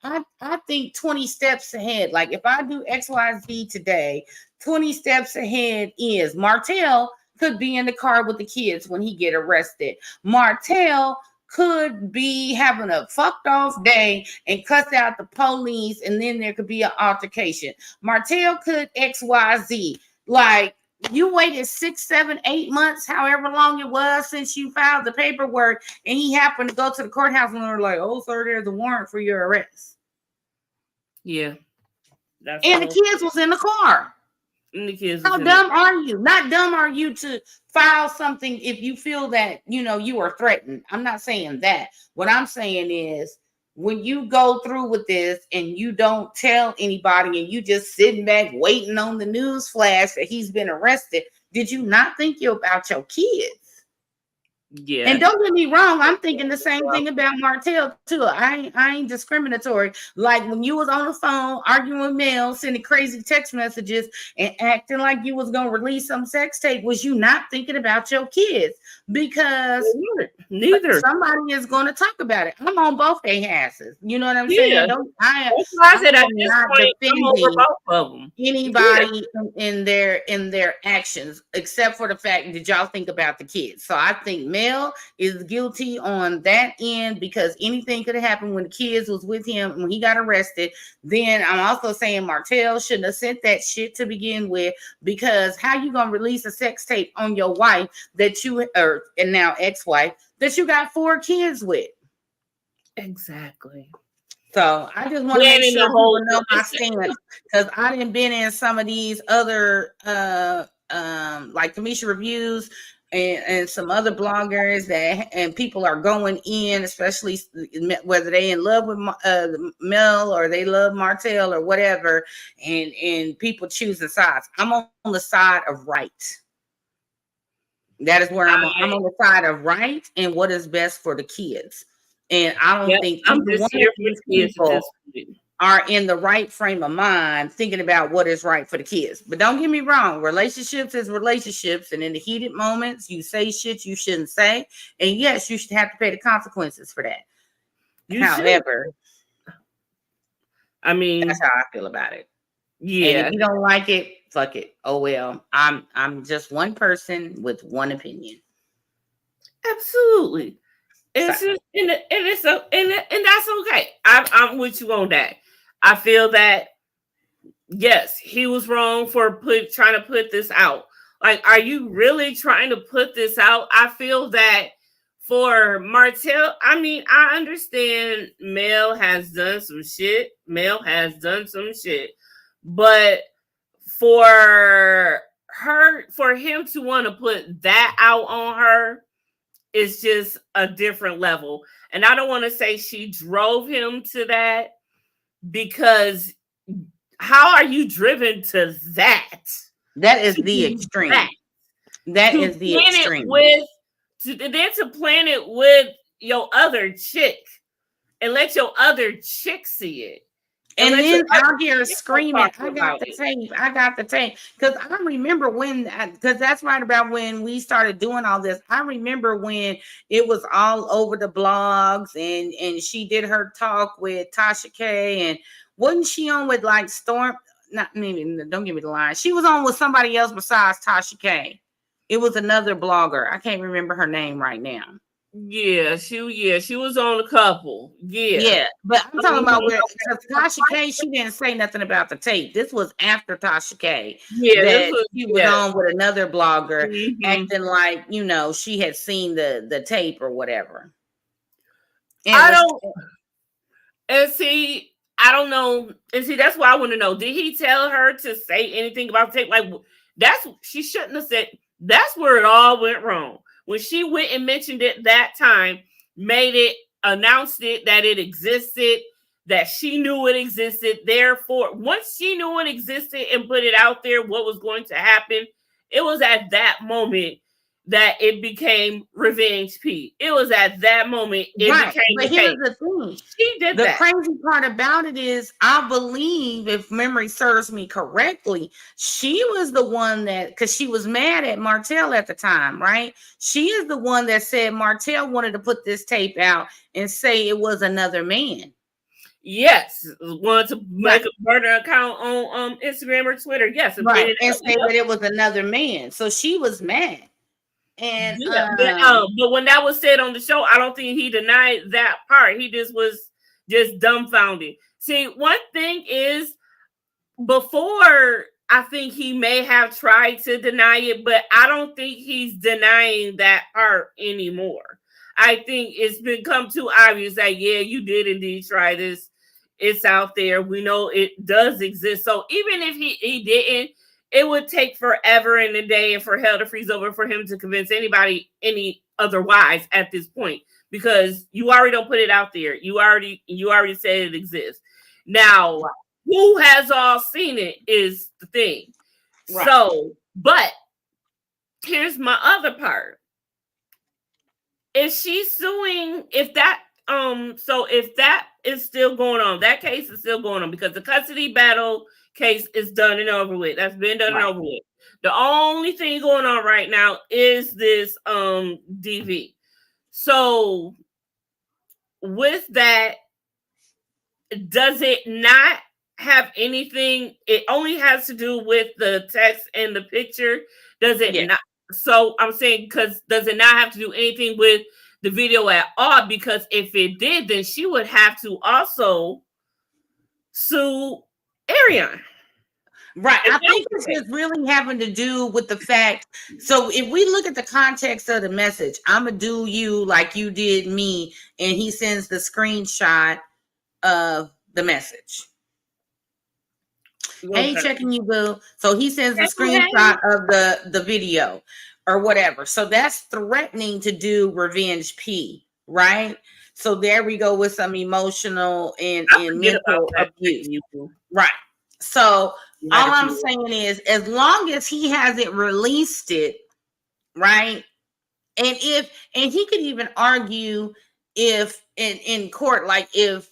I think 20 steps ahead. Like if I do XYZ today, 20 steps ahead is Martell could be in the car with the kids when he get arrested. Martell could be having a fucked off day and cuss out the police, and then there could be an altercation. Martell could XYZ. Like, you waited 6, 7, 8 months, however long it was since you filed the paperwork, and he happened to go to the courthouse and they're like, oh, sir, there's a warrant for your arrest. Yeah. And the kids was in the car. How dumb are you? Not dumb are you to file something if you feel that, you are threatened. I'm not saying that. What I'm saying is, when you go through with this and you don't tell anybody and you just sitting back waiting on the news flash that he's been arrested, did you not think about your kids? Yeah. And don't get me wrong, I'm thinking the same thing about Martell too. I ain't discriminatory. Like when you was on the phone arguing with Mel, sending crazy text messages and acting like you was gonna release some sex tape, was you not thinking about your kids? Because neither somebody is gonna talk about it. I'm on both their asses. You know what I'm saying? I'm not defending both of them. Anybody in their actions, except for the fact that y'all think about the kids. So I think Mel is guilty on that end, because anything could have happened when the kids was with him and when he got arrested. Then I'm also saying Martell shouldn't have sent that shit to begin with, because how you gonna release a sex tape on your wife that you and now ex-wife that you got 4 kids with? Exactly. So I just want to make sure people know my stance, because I didn't been in some of these other like Kamisha Reviews and some other bloggers and people are going in, especially whether they in love with Mel or they love Martell or whatever, and people choosing sides. I'm on the side of right. That is where I'm on the side of right and what is best for the kids. And I don't think either one of these people are in the right frame of mind thinking about what is right for the kids. But don't get me wrong, relationships is relationships, and in the heated moments, you say shit you shouldn't say, and yes, you should have to pay the consequences for that. However, I mean, that's how I feel about it. Yeah, and if you don't like it, fuck it. Oh well, I'm just one person with one opinion. Absolutely. It's just, and that's okay. I'm with you on that. I feel that yes, he was wrong for trying to put this out. Like, are you really trying to put this out? I feel that for Martell, I mean, I understand Mel has done some shit. But for him to want to put that out on her, it's just a different level. And I don't want to say she drove him to that, because how are you driven to that? That is the extreme. That is the extreme. With to plan it with your other chick and let your other chick see it. And then out here screaming, I got the tape. I got the tape. Because I remember because that's right about when we started doing all this. I remember when it was all over the blogs and she did her talk with Tasha K. And wasn't she on with like Storm? Not maybe, don't give me the line. She was on with somebody else besides Tasha K. It was another blogger. I can't remember her name right now. Yeah, she was on a couple. Yeah, but I'm talking about where Tasha K, she didn't say nothing about the tape. This was after Tasha K. Yeah, that she was on with another blogger, acting like she had seen the tape or whatever. I don't know. And see, that's why I want to know. Did he tell her to say anything about the tape? Like she shouldn't have said. That's where it all went wrong. When she went and mentioned it that time, announced it that it existed, that she knew it existed. Therefore, once she knew it existed and put it out there, what was going to happen, it was at that moment that it became Revenge P. It was at that moment it became. But here's the thing. She did the that. Crazy part about it is, I believe, if memory serves me correctly, she was the one that, because she was mad at Martell at the time, right? She is the one that said Martell wanted to put this tape out and say it was another man. Yes, wanted to make a burner account on Instagram or Twitter. Yes, and say that it was another man. So she was mad. And but when that was said on the show, I don't think he denied that part. He just was dumbfounded. See, one thing is, before, I think he may have tried to deny it, but I don't think he's denying that part anymore. I think it's become too obvious that, yeah, you did indeed try this. It's out there. We know it does exist. So even if he didn't, it would take forever in the day and for hell to freeze over for him to convince anybody any otherwise at this point, because you already don't put it out there. You already said it exists. Now, who has all seen it is the thing. Right. So, but here's my other part. Is she suing if that is still going on, that case is still going on, because the custody battle case is done and over with. That's been done and over with. The only thing going on right now is this DV. So with that, does it not have anything? It only has to do with the text and the picture. Does it not? So I'm saying, because does it not have to do anything with the video at all? Because if it did, then she would have to also sue Ariane. Right. I think this is really having to do with the fact. So if we look at the context of the message, I'm going to do you like you did me. And he sends the screenshot of the message. Okay. Hey, checking you, boo. So he sends the screenshot of the video or whatever. So that's threatening to do Revenge P, right? So there we go with some emotional and mental abuse. Right. So all I'm saying is, as long as he hasn't released it, right? And he could even argue if in court, like if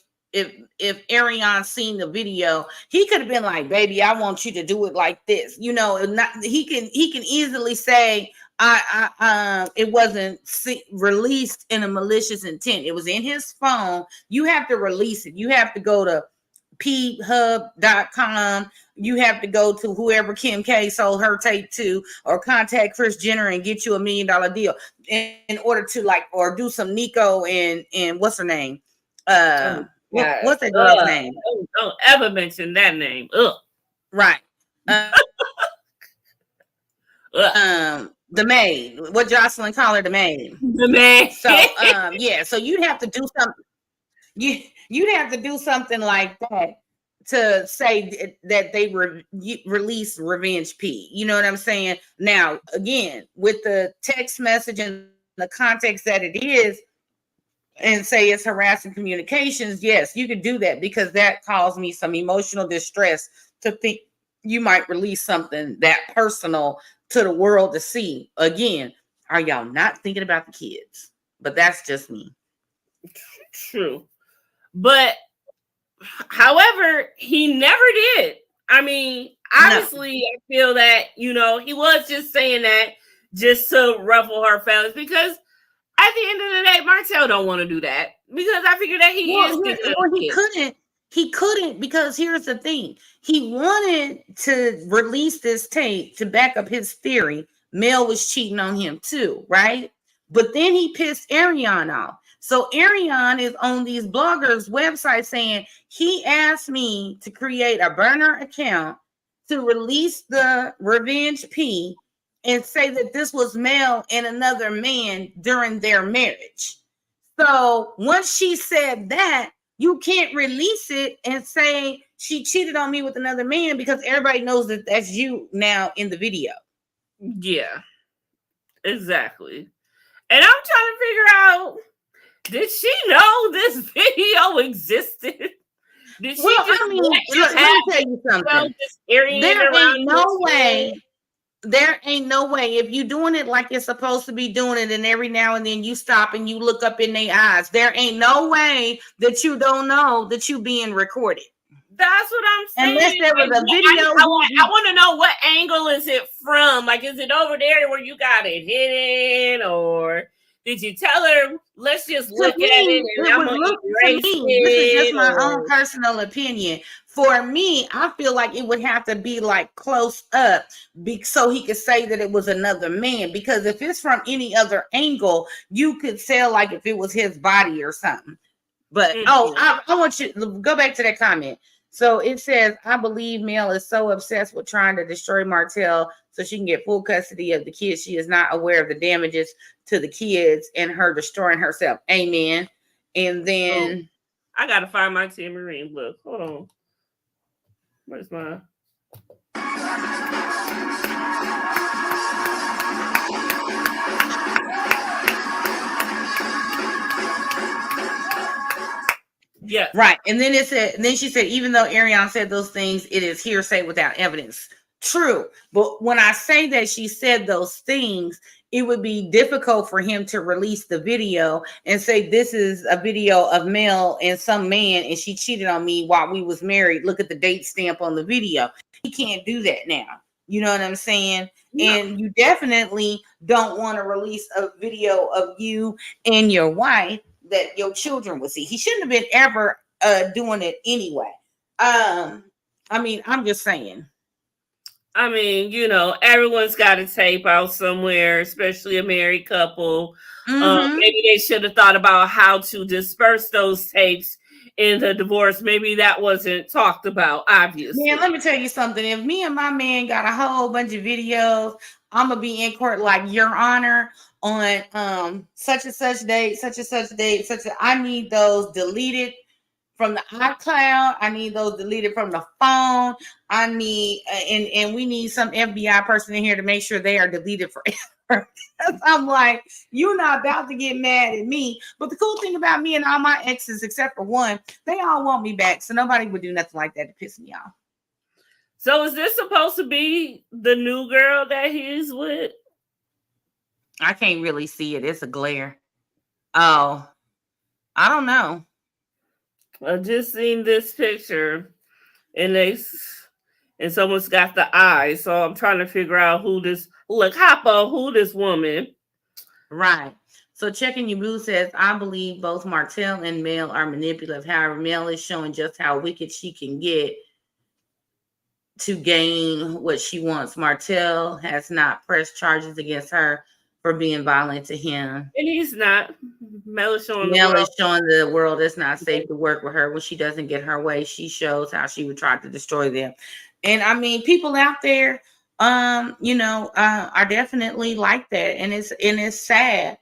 Ariane seen the video, he could have been like, baby, I want you to do it like this. He can easily say, it wasn't released in a malicious intent. It was in his phone. You have to release it. You have to go to phub.com. You have to go to whoever Kim K sold her tape to, or contact Kris Jenner and get you $1 million deal in order to or do some Nico and what's her name? What's that girl's name? Don't ever mention that name. Ugh. Right. The maid. What Jocelyn call her, the maid. The maid. So yeah. So you'd have to do something. You'd have to do something like that to say that they release Revenge P. You know what I'm saying? Now, again, with the text message and the context that it is, and say it's harassing communications, yes, you could do that, because that caused me some emotional distress to think you might release something that personal to the world to see. Again, are y'all not thinking about the kids? But that's just me. True. But however, he never did. I mean, obviously, I feel that, he was just saying that just to ruffle her feathers, because at the end of the day, Martell don't want to do that, because I figure that he couldn't, because here's the thing. He wanted to release this tape to back up his theory. Mel was cheating on him too, right? But then he pissed Ariane off. So Ariane is on these bloggers' websites saying he asked me to create a burner account to release the revenge P and say that this was Mel and another man during their marriage. So once she said that, you can't release it and say she cheated on me with another man, because everybody knows that that's you now in the video. Yeah, exactly. And I'm trying to figure out, did she know this video existed? Did she let me tell you something. There ain't no way if you're doing it like you're supposed to be doing it, and every now and then you stop and you look up in their eyes, there ain't no way that you don't know that you being recorded. That's what I'm saying. Unless there was a video. I want to know, what angle is it from? Like, is it over there where you got it hidden, or did you tell her, let's just look at it and I'm going to erase it? This is just my own personal opinion. For me, I feel like it would have to be like close up so he could say that it was another man. Because if it's from any other angle, you could tell like if it was his body or something. But I want you to go back to that comment. So it says, I believe Mel is so obsessed with trying to destroy Martell so she can get full custody of the kids. She is not aware of the damages to the kids and her destroying herself. Amen. And then I gotta find my Tia Marine. Look, hold on. Where's my? Yeah. Right. And then she said, even though Ariane said those things, it is hearsay without evidence. True. But when I say that she said those things, it would be difficult for him to release the video and say, this is a video of Mel and some man, and she cheated on me while we was married. Look at the date stamp on the video. He can't do that now. You know what I'm saying? No. And you definitely don't want to release a video of you and your wife that your children will see. He shouldn't have been ever doing it anyway. I mean, I'm just saying. I mean, everyone's got a tape out somewhere, especially a married couple. Maybe they should have thought about how to disperse those tapes in the divorce. Maybe that wasn't talked about, obviously. Man, let me tell you something. If me and my man got a whole bunch of videos, I'm going to be in court like, Your Honor, on such and such date, such and such date, I need those deleted from the iCloud. I need those deleted from the phone. I need, and we need some FBI person in here to make sure they are deleted forever. I'm like, you're not about to get mad at me. But the cool thing about me and all my exes, except for one, they all want me back. So nobody would do nothing like that to piss me off. So is this supposed to be the new girl that he's with? I can't really see it. It's a glare. Oh, I don't know. I just seen this picture, and someone's got the eyes. So I'm trying to figure out who this woman. Right. So Checking Your Boo says, I believe both Martell and Mel are manipulative. However, Mel is showing just how wicked she can get to gain what she wants. Martell has not pressed charges against her for being violent to him. And he's not. Mel is showing the world it's not safe to work with her. When she doesn't get her way, she shows how she would try to destroy them. And I mean, people out there, are definitely like that. And it's sad.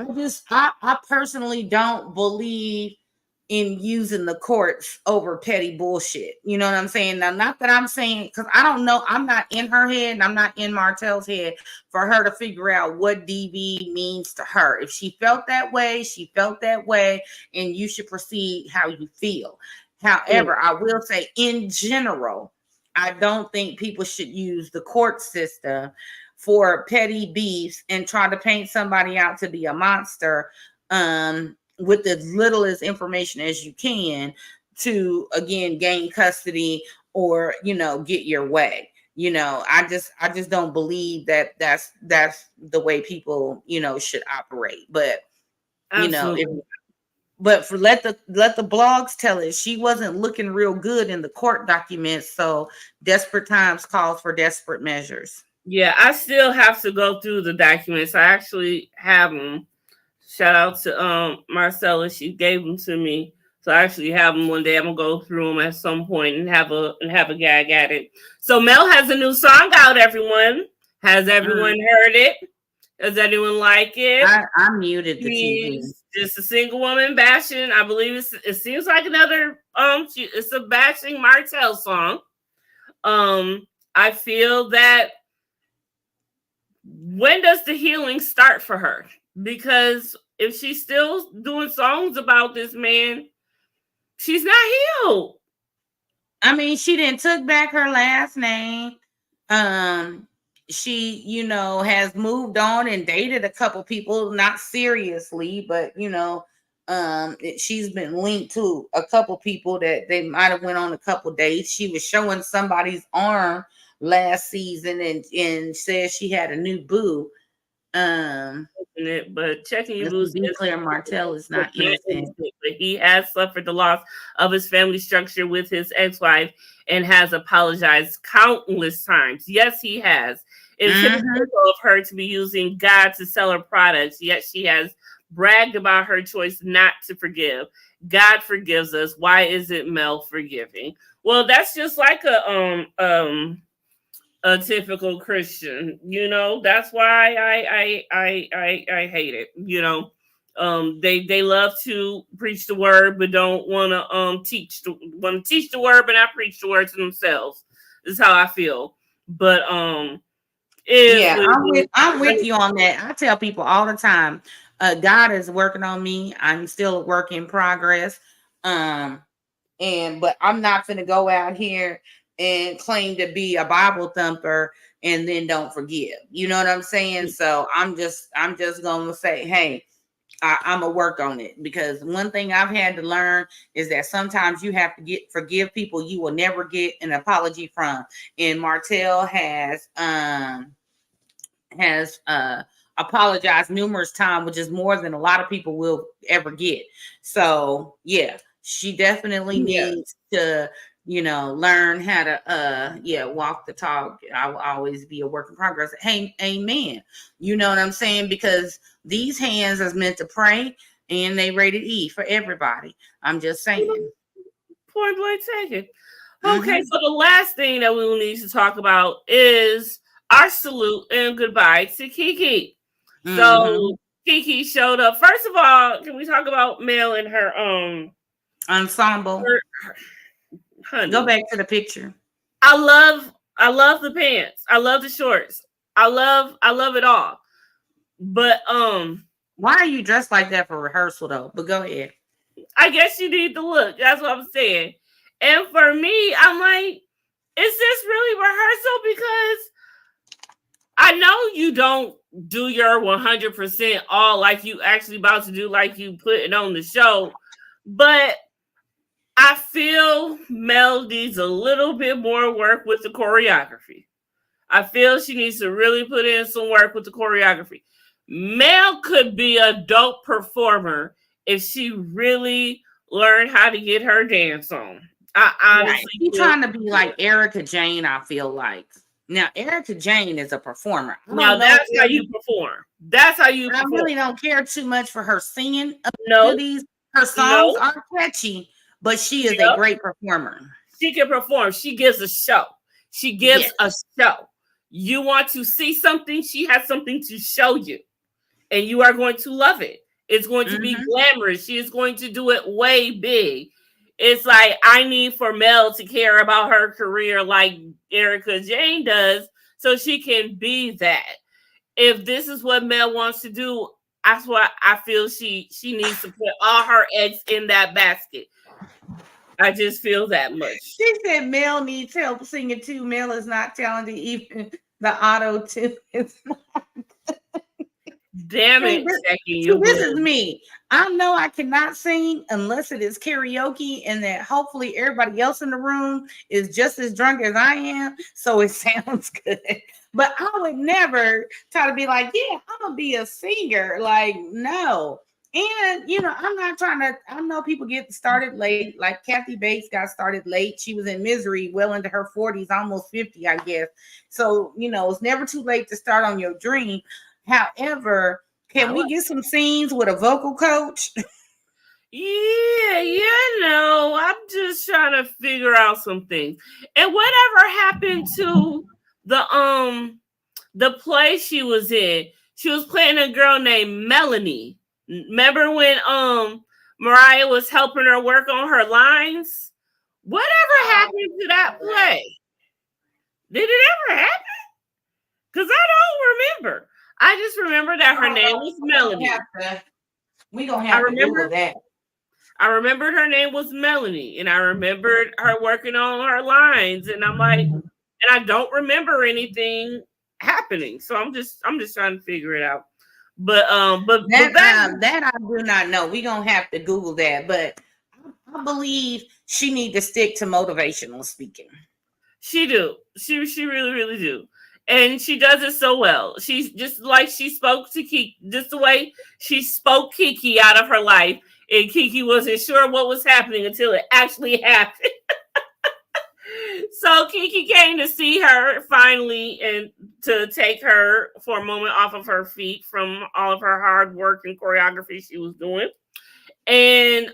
I personally don't believe in using the courts over petty bullshit. You know what I'm saying? Now, not that I'm saying, because I don't know, I'm not in her head and I'm not in Martell's head for her to figure out what DV means to her. If she felt that way, she felt that way, and you should proceed how you feel. However, I will say in general, I don't think people should use the court system for petty beefs and try to paint somebody out to be a monster with as little as information as you can to again gain custody or get your way. I just don't believe that that's the way people should operate. But Absolutely. but for let the blogs tell it, she wasn't looking real good in the court documents. So desperate times calls for desperate measures. Yeah, I still have to go through the documents. I actually have them. Shout out to Marcella. She gave them to me. So I actually have them one day. I'm gonna go through them at some point and have a gag at it. So Mel has a new song out, everyone. Has everyone heard it? Does anyone like it? I muted the TV. Just a single woman bashing. I believe it seems like another it's a bashing Martell song. I feel that when does the healing start for her? Because if she's still doing songs about this man, she's not healed. I mean, she didn't took back her last name. She, has moved on and dated a couple people, not seriously, but she's been linked to a couple people that they might have went on a couple dates. She was showing somebody's arm last season and said she had a new boo. But checking your boots. Claire Martell is not innocent. But he has suffered the loss of his family structure with his ex-wife and has apologized countless times. Yes, he has. It's hypocritical of her to be using God to sell her products, yet she has bragged about her choice not to forgive. God forgives us. Why isn't Mel forgiving? Well, that's just like a typical Christian, that's why I hate it. They love to preach the word, but don't want to teach the word, but not preach the word to themselves. This is how I feel. But I'm with you on that. I tell people all the time, God is working on me. I'm still a work in progress. But I'm not going to go out here and claim to be a Bible thumper and then don't forgive. You know what I'm saying? So I'm just going to say, hey, I'm going to work on it, because one thing I've had to learn is that sometimes you have to forgive people you will never get an apology from. And Martell has apologized numerous times, which is more than a lot of people will ever get. So yeah, she definitely needs to learn how to walk the talk. I will always be a work in progress. Hey, amen. You know what I'm saying? Because these hands is meant to pray, and they rated E for everybody. I'm just saying. Point blank taken. Okay, so the last thing that we will need to talk about is our salute and goodbye to Kiki. So Kiki showed up. First of all, can we talk about Mel and her ensemble? Honey. Go back to the picture. I love the pants. I love the shorts. I love it all. But why are you dressed like that for rehearsal though? But go ahead. I guess you need the look. That's what I'm saying. And for me, I'm like, is this really rehearsal? Because I know you don't do your 100% all like you actually about to do, like you put it on the show, but I feel Mel needs a little bit more work with the choreography. I feel she needs to really put in some work with the choreography. Mel could be a dope performer if she really learned how to get her dance on. I honestly she's trying to be like Erica Jane, I feel like. Now, Erica Jane is a performer. Now, that's how you perform. That's how you perform. I really don't care too much for her singing abilities. Her songs are catchy, but she is a great performer. She can perform. She gives a show. She gives a show. You want to see something, she has something to show you. And you are going to love it. It's going to be glamorous. She is going to do it way big. It's like, I need for Mel to care about her career like Erica Jane does, so she can be that. If this is what Mel wants to do, that's why I feel she needs to put all her eggs in that basket. I just feel that much. She said Mel needs help singing too. Mel is not talented even The auto tune is not. Damn it, this is me. I know I cannot sing unless it is karaoke, and that hopefully everybody else in the room is just as drunk as I am, so it sounds good. But I would never try to be like, yeah, I'm gonna be a singer. Like, no. And I'm not trying to. I know people get started late. Like Kathy Bates got started late. She was in Misery well into her 40s, almost 50, I guess. So it's never too late to start on your dream. However, can we get some scenes with a vocal coach? Yeah, I'm just trying to figure out some things. And whatever happened to the play she was in? She was playing a girl named Melanie. Remember when Mariah was helping her work on her lines? Whatever happened to that play? Did it ever happen? Because I don't remember. I just remember that her name was Melanie. We're going to have to Google that. I remembered her name was Melanie, and I remembered her working on her lines, and I'm like, and I don't remember anything happening. So I'm just trying to figure it out. But that I do not know. We're going to have to Google that. But I believe she need to stick to motivational speaking. She do. She really, really do. And she does it so well. She's just like she spoke to Kiki, just the way she spoke Kiki out of her life. And Kiki wasn't sure what was happening until it actually happened. So Kiki came to see her finally and to take her for a moment off of her feet from all of her hard work and choreography she was doing. And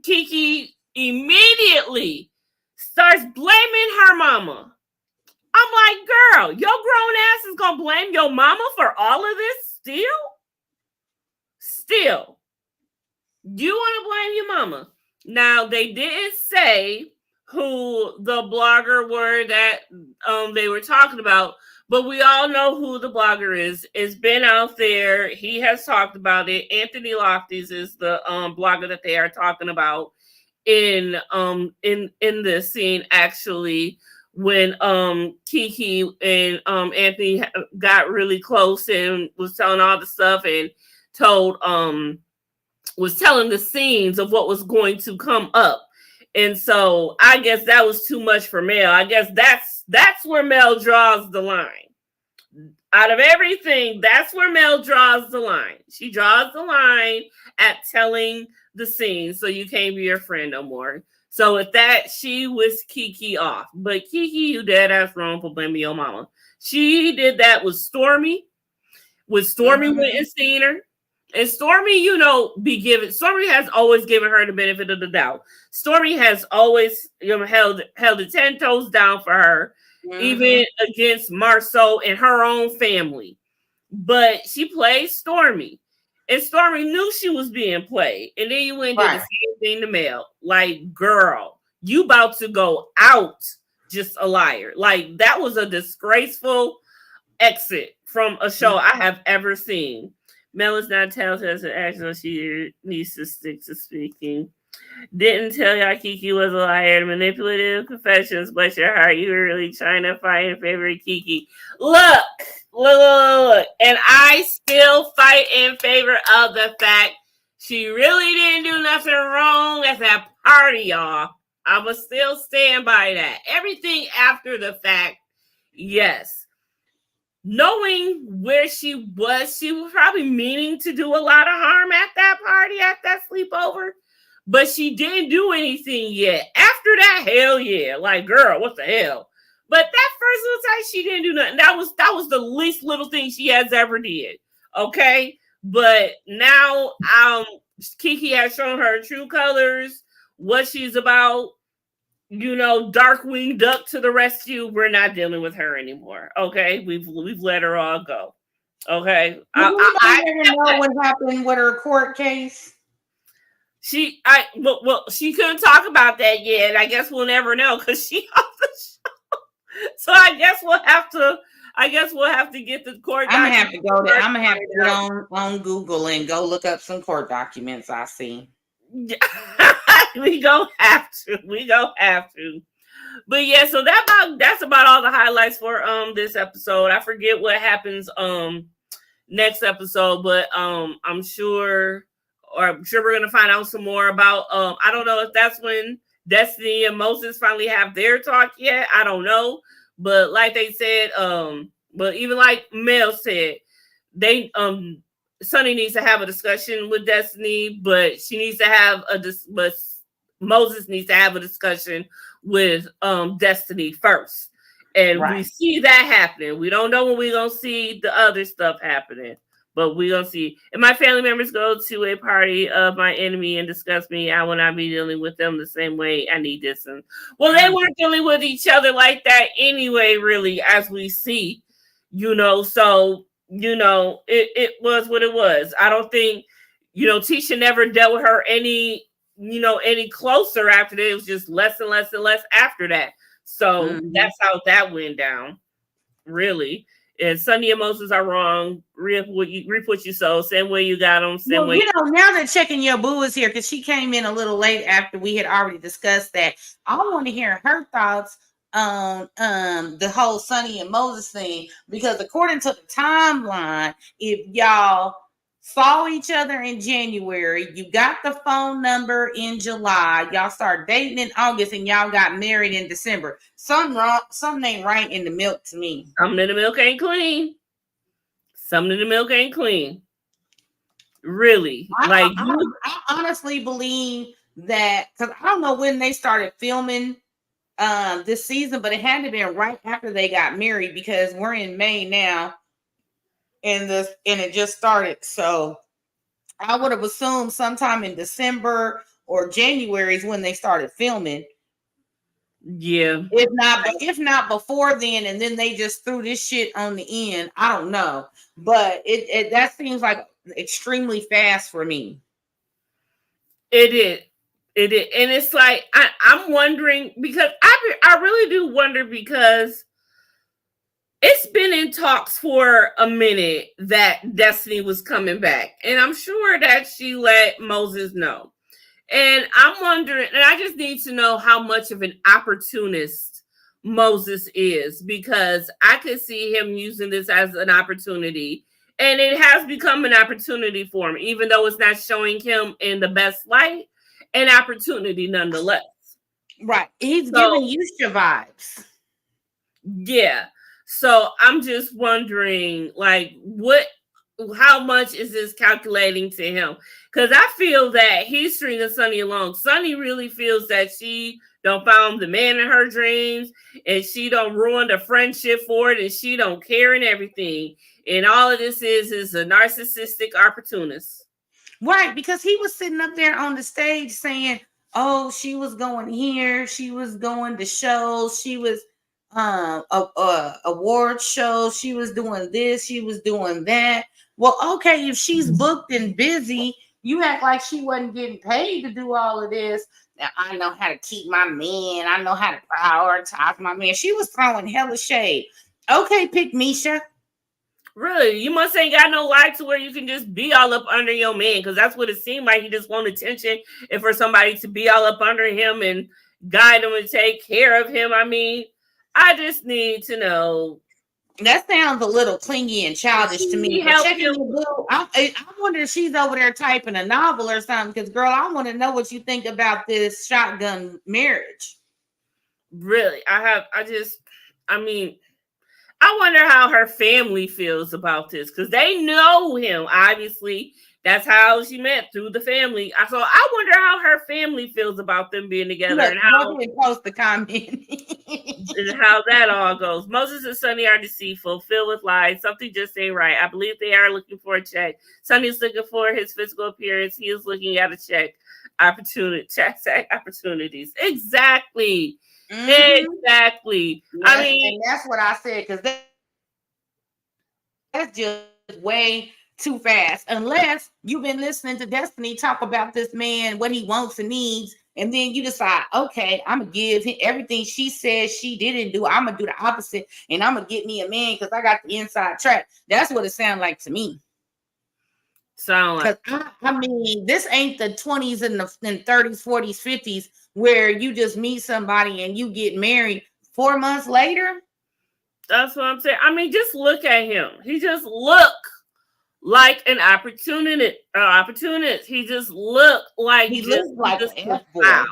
Kiki immediately starts blaming her mama. I'm like, girl, your grown ass is gonna blame your mama for all of this still. You want to blame your mama. Now, they didn't say who the blogger were that they were talking about, but we all know who the blogger is. It's been out there. He has talked about it. Anthony Lofties is the blogger that they are talking about in this scene, actually, when Kiki and Anthony got really close and was telling all the stuff and was telling the scenes of what was going to come up. And so I guess that was too much for Mel. I guess that's where Mel draws the line. Out of everything, that's where Mel draws the line. She draws the line at telling the scene, so you can't be your friend no more. So with that, she was Kiki off. But Kiki, you dead ass wrong for blaming your mama. She did that with Stormy. When Stormy went and seen her. And Stormy, Stormy has always given her the benefit of the doubt. Stormy has always held it 10 toes down for her, even against Marceau and her own family. But she played Stormy. And Stormy knew she was being played. And then you went and did the same thing to Mel. Like, girl, you about to go out just a liar. Like, that was a disgraceful exit from a show I have ever seen. Mel is not talented as an actor. She needs to stick to speaking. Didn't tell y'all Kiki was a liar. Manipulative confessions, bless your heart. You were really trying to fight in favor of Kiki. Look. And I still fight in favor of the fact she really didn't do nothing wrong at that party, y'all. I will still stand by that. Everything after the fact, yes. Knowing where she was probably meaning to do a lot of harm at that party, at that sleepover, but she didn't do anything yet. After that, hell yeah. Like, girl, what the hell? But that first little time, she didn't do nothing. That was the least little thing she has ever did. Okay? But now Kiki has shown her true colors, what she's about. Darkwing Duck to the rescue. We're not dealing with her anymore. Okay, we've let her all go. Okay, I don't know what happened with her court case. She couldn't talk about that yet. I guess we'll never know because she off the show. So I guess we'll have to get the court. I'm gonna have to go there. I'm gonna have to get on Google and go look up some court documents I see. We gonna have to. But yeah, so that's about all the highlights for this episode. I forget what happens next episode, but I'm sure we're gonna find out some more about I don't know if that's when Destiny and Moses finally have their talk yet. I don't know. But like they said, but even like Mel said, they Sunny needs to have a discussion with Destiny, but she needs to have but Moses needs to have a discussion with Destiny first. And we see that happening. We don't know when we're gonna see the other stuff happening, but we're gonna see. If my family members go to a party of my enemy and discuss me, I will not be dealing with them the same way. I need distance. Well, they weren't dealing with each other like that anyway, really, as we see, so it was what it was. I don't think, Tisha never dealt with her any closer after that. It was just less and less and less after that. So that's how that went down, really. And Sunny and Moses are wrong. Reap what you sow. Same way you got them. Same way. Now that Checking Your Boo is here, because she came in a little late after we had already discussed that. I want to hear her thoughts on the whole Sunny and Moses thing, because according to the timeline, if y'all saw each other in January, you got the phone number in July, y'all start dating in August, and y'all got married in December. Something ain't right in the milk to me. Something in the milk ain't clean. Really. I honestly believe that, because I don't know when they started filming this season, but it had to be right after they got married, because we're in May now. And it just started. So I would have assumed sometime in December or January is when they started filming. Yeah. If not before then, and then they just threw this shit on the end. I don't know. But that seems like extremely fast for me. It did. And it's like I'm wondering, because I really do wonder, because it's been in talks for a minute that Destiny was coming back. And I'm sure that she let Moses know. And I'm wondering, and I just need to know how much of an opportunist Moses is, because I could see him using this as an opportunity. And it has become an opportunity for him, even though it's not showing him in the best light, an opportunity nonetheless. Right. He's giving you your vibes. Yeah. So I'm just wondering, like, how much is this calculating to him? Because I feel that he's stringing Sunny along. Sunny really feels that she don't found the man in her dreams, and she don't ruin the friendship for it, and she don't care and everything. And all of this is a narcissistic opportunist. Right, because he was sitting up there on the stage saying, oh, she was going here, she was going to shows, she was award shows, she was doing this, she was doing that. Well, okay, if she's booked and busy, you act like she wasn't getting paid to do all of this. Now, I know how to keep my man, I know how to prioritize my man. She was throwing hella shade. Okay, pick Misha. Really? You must ain't got no life to where you can just be all up under your man, because that's what it seemed like. He just wanted attention, and for somebody to be all up under him and guide him and take care of him. I mean, I just need to know. That sounds a little clingy and childish to me. I wonder if she's over there typing a novel or something, because, girl, I want to know what you think about this shotgun marriage. Really? I wonder how her family feels about this, because they know him, obviously. That's how she met, through the family. So I wonder how her family feels about them being together. Look, and how post the comment. And how that all goes. Moses and Sunny are deceitful, filled with lies. Something just ain't right. I believe they are looking for a check. Sunny's looking for his physical appearance. He is looking at a check opportunities. Exactly. Mm-hmm. Exactly. Yes, I mean, and that's what I said, because that's just way too fast. Unless you've been listening to Destiny talk about this man, what he wants and needs, and then you decide, okay, I'm gonna give him everything she says she didn't do. I'm gonna do the opposite, and I'm gonna get me a man because I got the inside track. That's what it sounds like to me. Sound like, I mean, this ain't the 20s and the 30s, 40s, 50s where you just meet somebody and you get married 4 months later. That's what I'm saying. I mean, just look at him. He just look like an opportunist. He just looked like he looks like an F-boy. Wow.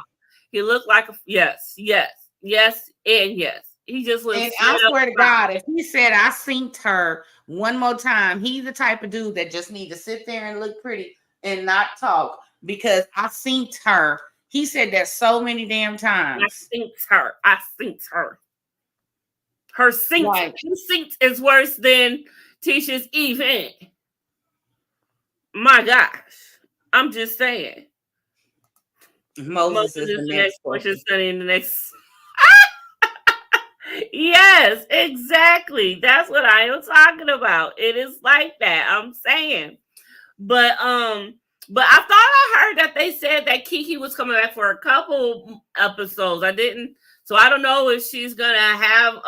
He looked like a yes, and yes. He just looks. And I swear to God, if he said I synced her one more time, he's the type of dude that just need to sit there and look pretty and not talk because I synced her. He said that so many damn times. I synced her. Her synced is worse than Tisha's event. My gosh. I'm just saying. Moses is the next question. Sunny in the next. Yes, exactly. That's what I am talking about. It is like that. I'm saying. But I thought I heard that they said that Kiki was coming back for a couple episodes. I didn't. So I don't know if she's gonna have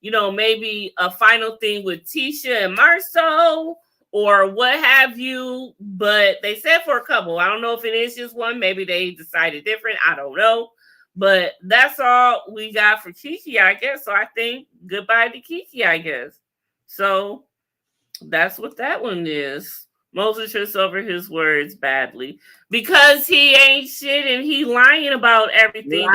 maybe a final thing with Tisha and Marceau or what have you. But they said for a couple. I don't know if it is just one. Maybe they decided different. I don't know. But that's all we got for Kiki, I guess. So I think goodbye to Kiki, I guess. So that's what that one is. Moses trips over his words badly because he ain't shit and he lying about everything.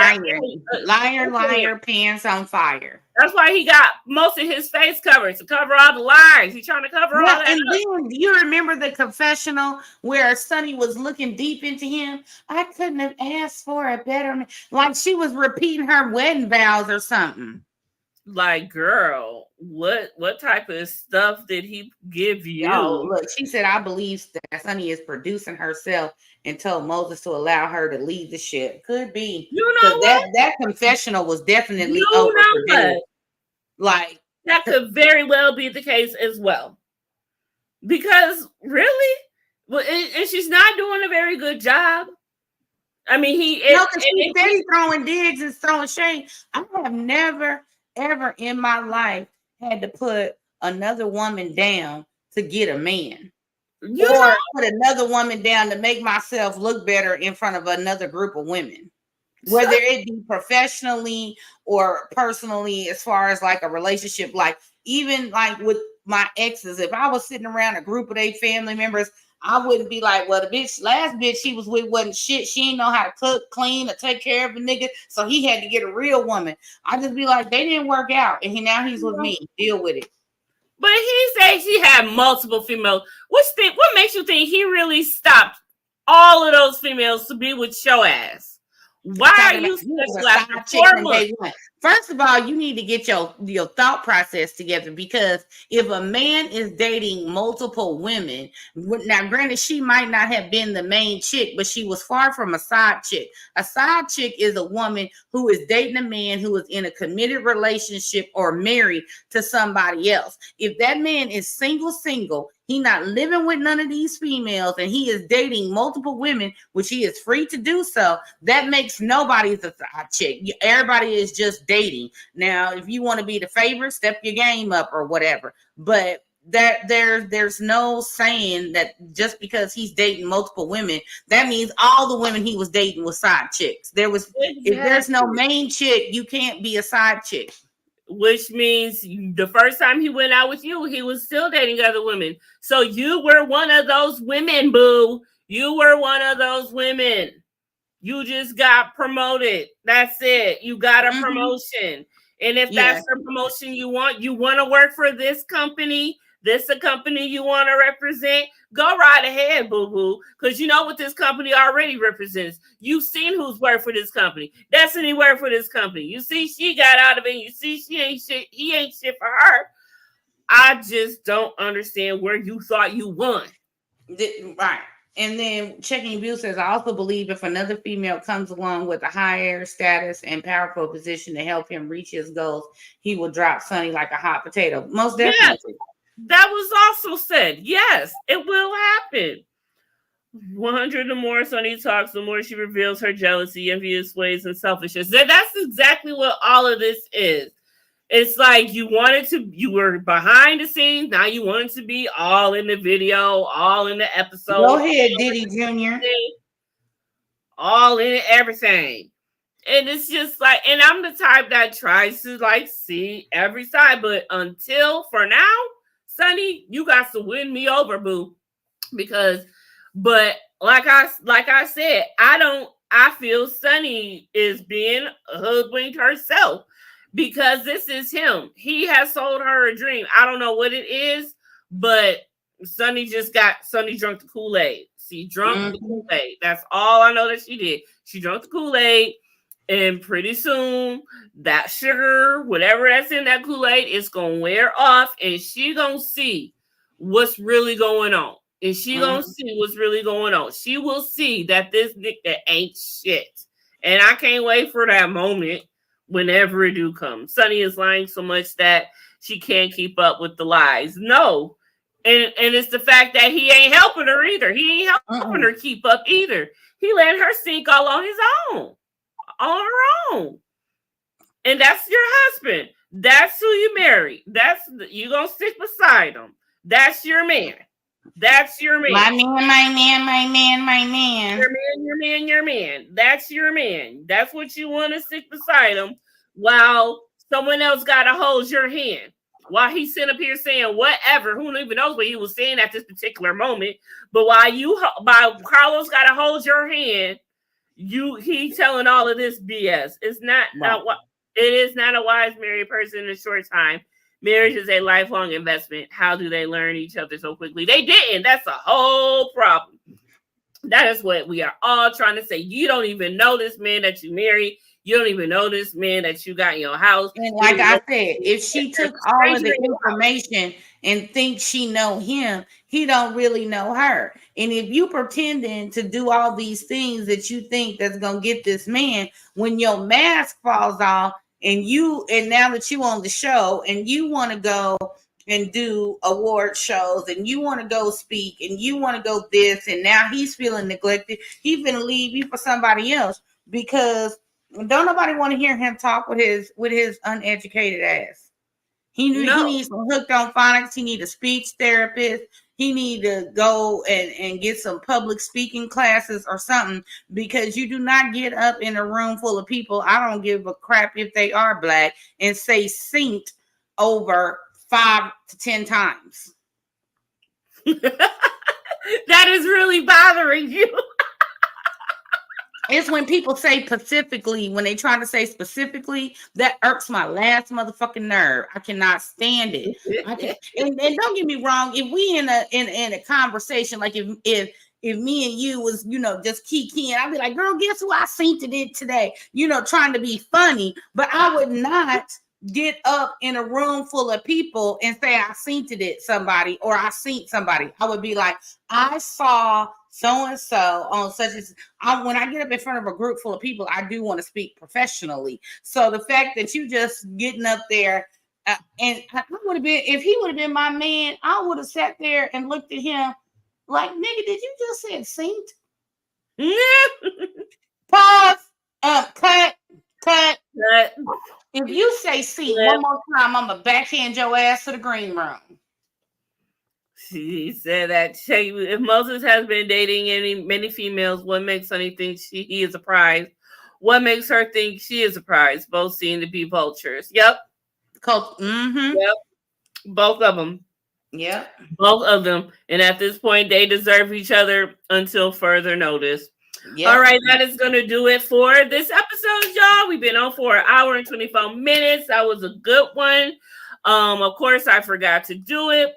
Liar, pants on fire. That's why he got most of his face covered to cover all the lies. He's trying to cover all that. And then you remember the confessional where Sonny was looking deep into him? I couldn't have asked for a better man. Like she was repeating her wedding vows or something. Like, girl, what type of stuff did he give you? Oh, look, she said, I believe that Sonny is producing herself and told Moses to allow her to lead the ship. Could be. You know what? That confessional was definitely overproduced. Like, that could very well be the case as well. Because really? Well, and she's not doing a very good job. I mean, he's steady throwing digs and throwing shade. I have never ever in my life had to put another woman down to get a man or put another woman down to make myself look better in front of another group of women, whether it be professionally or personally, as far as like a relationship. Like even like with my exes, if I was sitting around a group of their family members, I wouldn't be like, well, the last bitch she was with wasn't shit. She ain't know how to cook, clean, or take care of a nigga. So he had to get a real woman. I just be like, they didn't work out. And now he's with me. Deal with it. But he said she had multiple females. What makes you think he really stopped all of those females to be with your ass? Why are you special after 4 months? First of all, you need to get your thought process together, because if a man is dating multiple women, now granted, she might not have been the main chick, but she was far from a side chick. A side chick is a woman who is dating a man who is in a committed relationship or married to somebody else. If that man is single, he not living with none of these females, and he is dating multiple women, which he is free to do so, that makes nobody the side chick. Everybody is just dating. Now, if you want to be the favorite, step your game up or whatever. But that there's no saying that just because he's dating multiple women, that means all the women he was dating was side chicks. If there's no main chick, you can't be a side chick. Which means the first time he went out with you, he was still dating other women. So you were one of those women, boo. You were one of those women. You just got promoted. That's it. You got a promotion. And if that's the promotion you want to work for this company, this a company you want to represent, go right ahead, boo-boo. Because you know what this company already represents. You've seen who's worked for this company. Destiny worked for this company. You see she got out of it. You see she ain't shit. He ain't shit for her. I just don't understand where you thought you won. Right. And then Checking View says, I also believe if another female comes along with a higher status and powerful position to help him reach his goals, he will drop Sonny like a hot potato. Most definitely. Yes, that was also said. Yes, it will happen. 100 the more Sonny talks, the more she reveals her jealousy, envious ways, and selfishness. That's exactly what all of this is. It's like you were behind the scenes. Now you wanted to be all in the video, all in the episode. Go ahead, Diddy Jr. all in it, everything. And it's just like, and I'm the type that tries to like see every side, but until for now, Sonny, you got to win me over, boo. Because, but like I said, I feel Sonny is being hoodwinked herself because this is him. He has sold her a dream. I don't know what it is, but Sonny drunk the Kool-Aid. She drunk the Kool-Aid. That's all I know that she did. She drunk the Kool-Aid, and pretty soon that sugar, whatever that's in that Kool-Aid, is gonna wear off, and she gonna see what's really going on. And she gonna see what's really going on. She will see that this nigga ain't shit. And I can't wait for that moment whenever it do come. Sonny is lying so much that she can't keep up with the lies. No. And it's the fact that he ain't helping her either. He ain't helping her keep up either. He let her sink all on his own. On her own. And that's your husband. That's who you marry. You gonna stick beside him. That's your man. That's your man. My man. Your man. That's your man. That's what you want to stick beside him while someone else got to hold your hand. While he's sitting up here saying whatever, who even knows what he was saying at this particular moment. But while Carlos got to hold your hand, he telling all of this BS. It's not what it is not a wise married person in a short time. Marriage is a lifelong investment. How do they learn each other so quickly? They didn't. That's a whole problem. That is what we are all trying to say. You don't even know this man that you married. You don't even know this man that you got in your house. And like I said, if she took all of the information and thinks she know him, he don't really know her. And if you pretending to do all these things that you think that's going to get this man, when your mask falls off, and now that you on the show and you want to go and do award shows and you want to go speak and you want to go this, and now he's feeling neglected, he's going to leave you for somebody else because don't nobody want to hear him talk with his uneducated ass. He needs some hooked on phonics. He needs a speech therapist. He need to go and get some public speaking classes or something, because you do not get up in a room full of people, I don't give a crap if they are black, and say synced over 5 to 10 times. That is really bothering you. It's when people say specifically, when they try to say specifically, that irks my last motherfucking nerve. I cannot stand it. And don't get me wrong, if we in a conversation, like if me and you was, just kicking, I'd be like, girl, guess who I seen today? Trying to be funny, but I would not get up in a room full of people and say I seen somebody or I seen somebody. I would be like, I saw so-and-so on such as when I get up in front of a group full of people, I do want to speak professionally. So the fact that you just getting up there and I would have been, if he would have been my man, I would have sat there and looked at him like, nigga, did you just say synced? Pause. Cut. If you say synced one more time, I'm gonna backhand your ass to the green room. She said that if Moses has been dating many females, what makes Sonny think he is a prize? What makes her think she is a prize? Both seem to be vultures. Yep. Yep. Both of them. Yep. Both of them. And at this point, they deserve each other until further notice. Yep. All right, that is going to do it for this episode, y'all. We've been on for an hour and 24 minutes. That was a good one. Of course, I forgot to do it.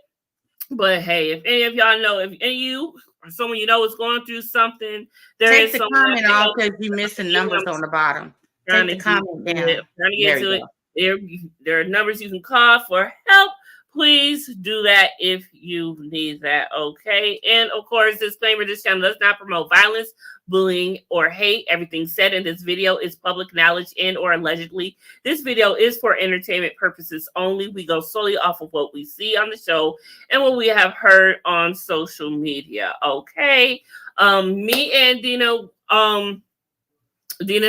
But hey, if any of y'all know, if any of you or someone you know is going through something, take the comment off because you're missing numbers on the bottom. Take the comment down. Trying to get to it. There are numbers you can call for help. Please do that if you need that, okay? And of course, disclaimer, this channel does not promote violence, bullying, or hate. Everything said in this video is public knowledge and or allegedly. This video is for entertainment purposes only. We go solely off of what we see on the show and what we have heard on social media, okay? Me and Deena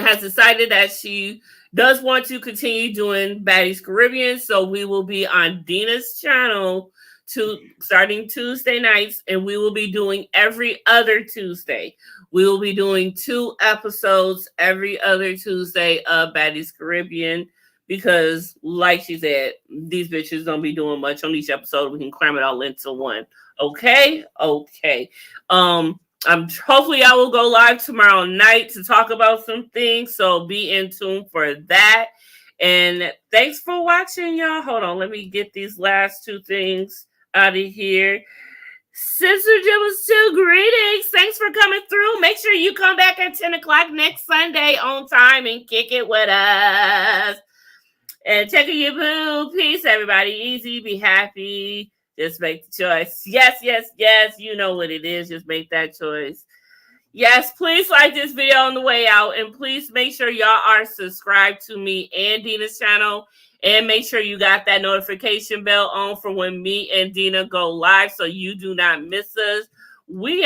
has decided that she does want to continue doing Baddies Caribbean, so we will be on Deena's channel starting Tuesday nights, and we will be doing every other Tuesday. We will be doing 2 episodes every other Tuesday of Baddies Caribbean because, like she said, these bitches don't be doing much on each episode. We can cram it all into one. Okay. Hopefully I will go live tomorrow night to talk about some things. So be in tune for that. And thanks for watching, y'all. Hold on, let me get these last 2 things out of here. Sister Jibbles 2, greetings. Thanks for coming through. Make sure you come back at 10 o'clock next Sunday on time and kick it with us. And check your boo. Peace, everybody. Easy, be happy. Just make the choice. Yes. You know what it is. Just make that choice. Yes, please like this video on the way out. And please make sure y'all are subscribed to me and Deena's channel. And make sure you got that notification bell on for when me and Deena go live so you do not miss us. We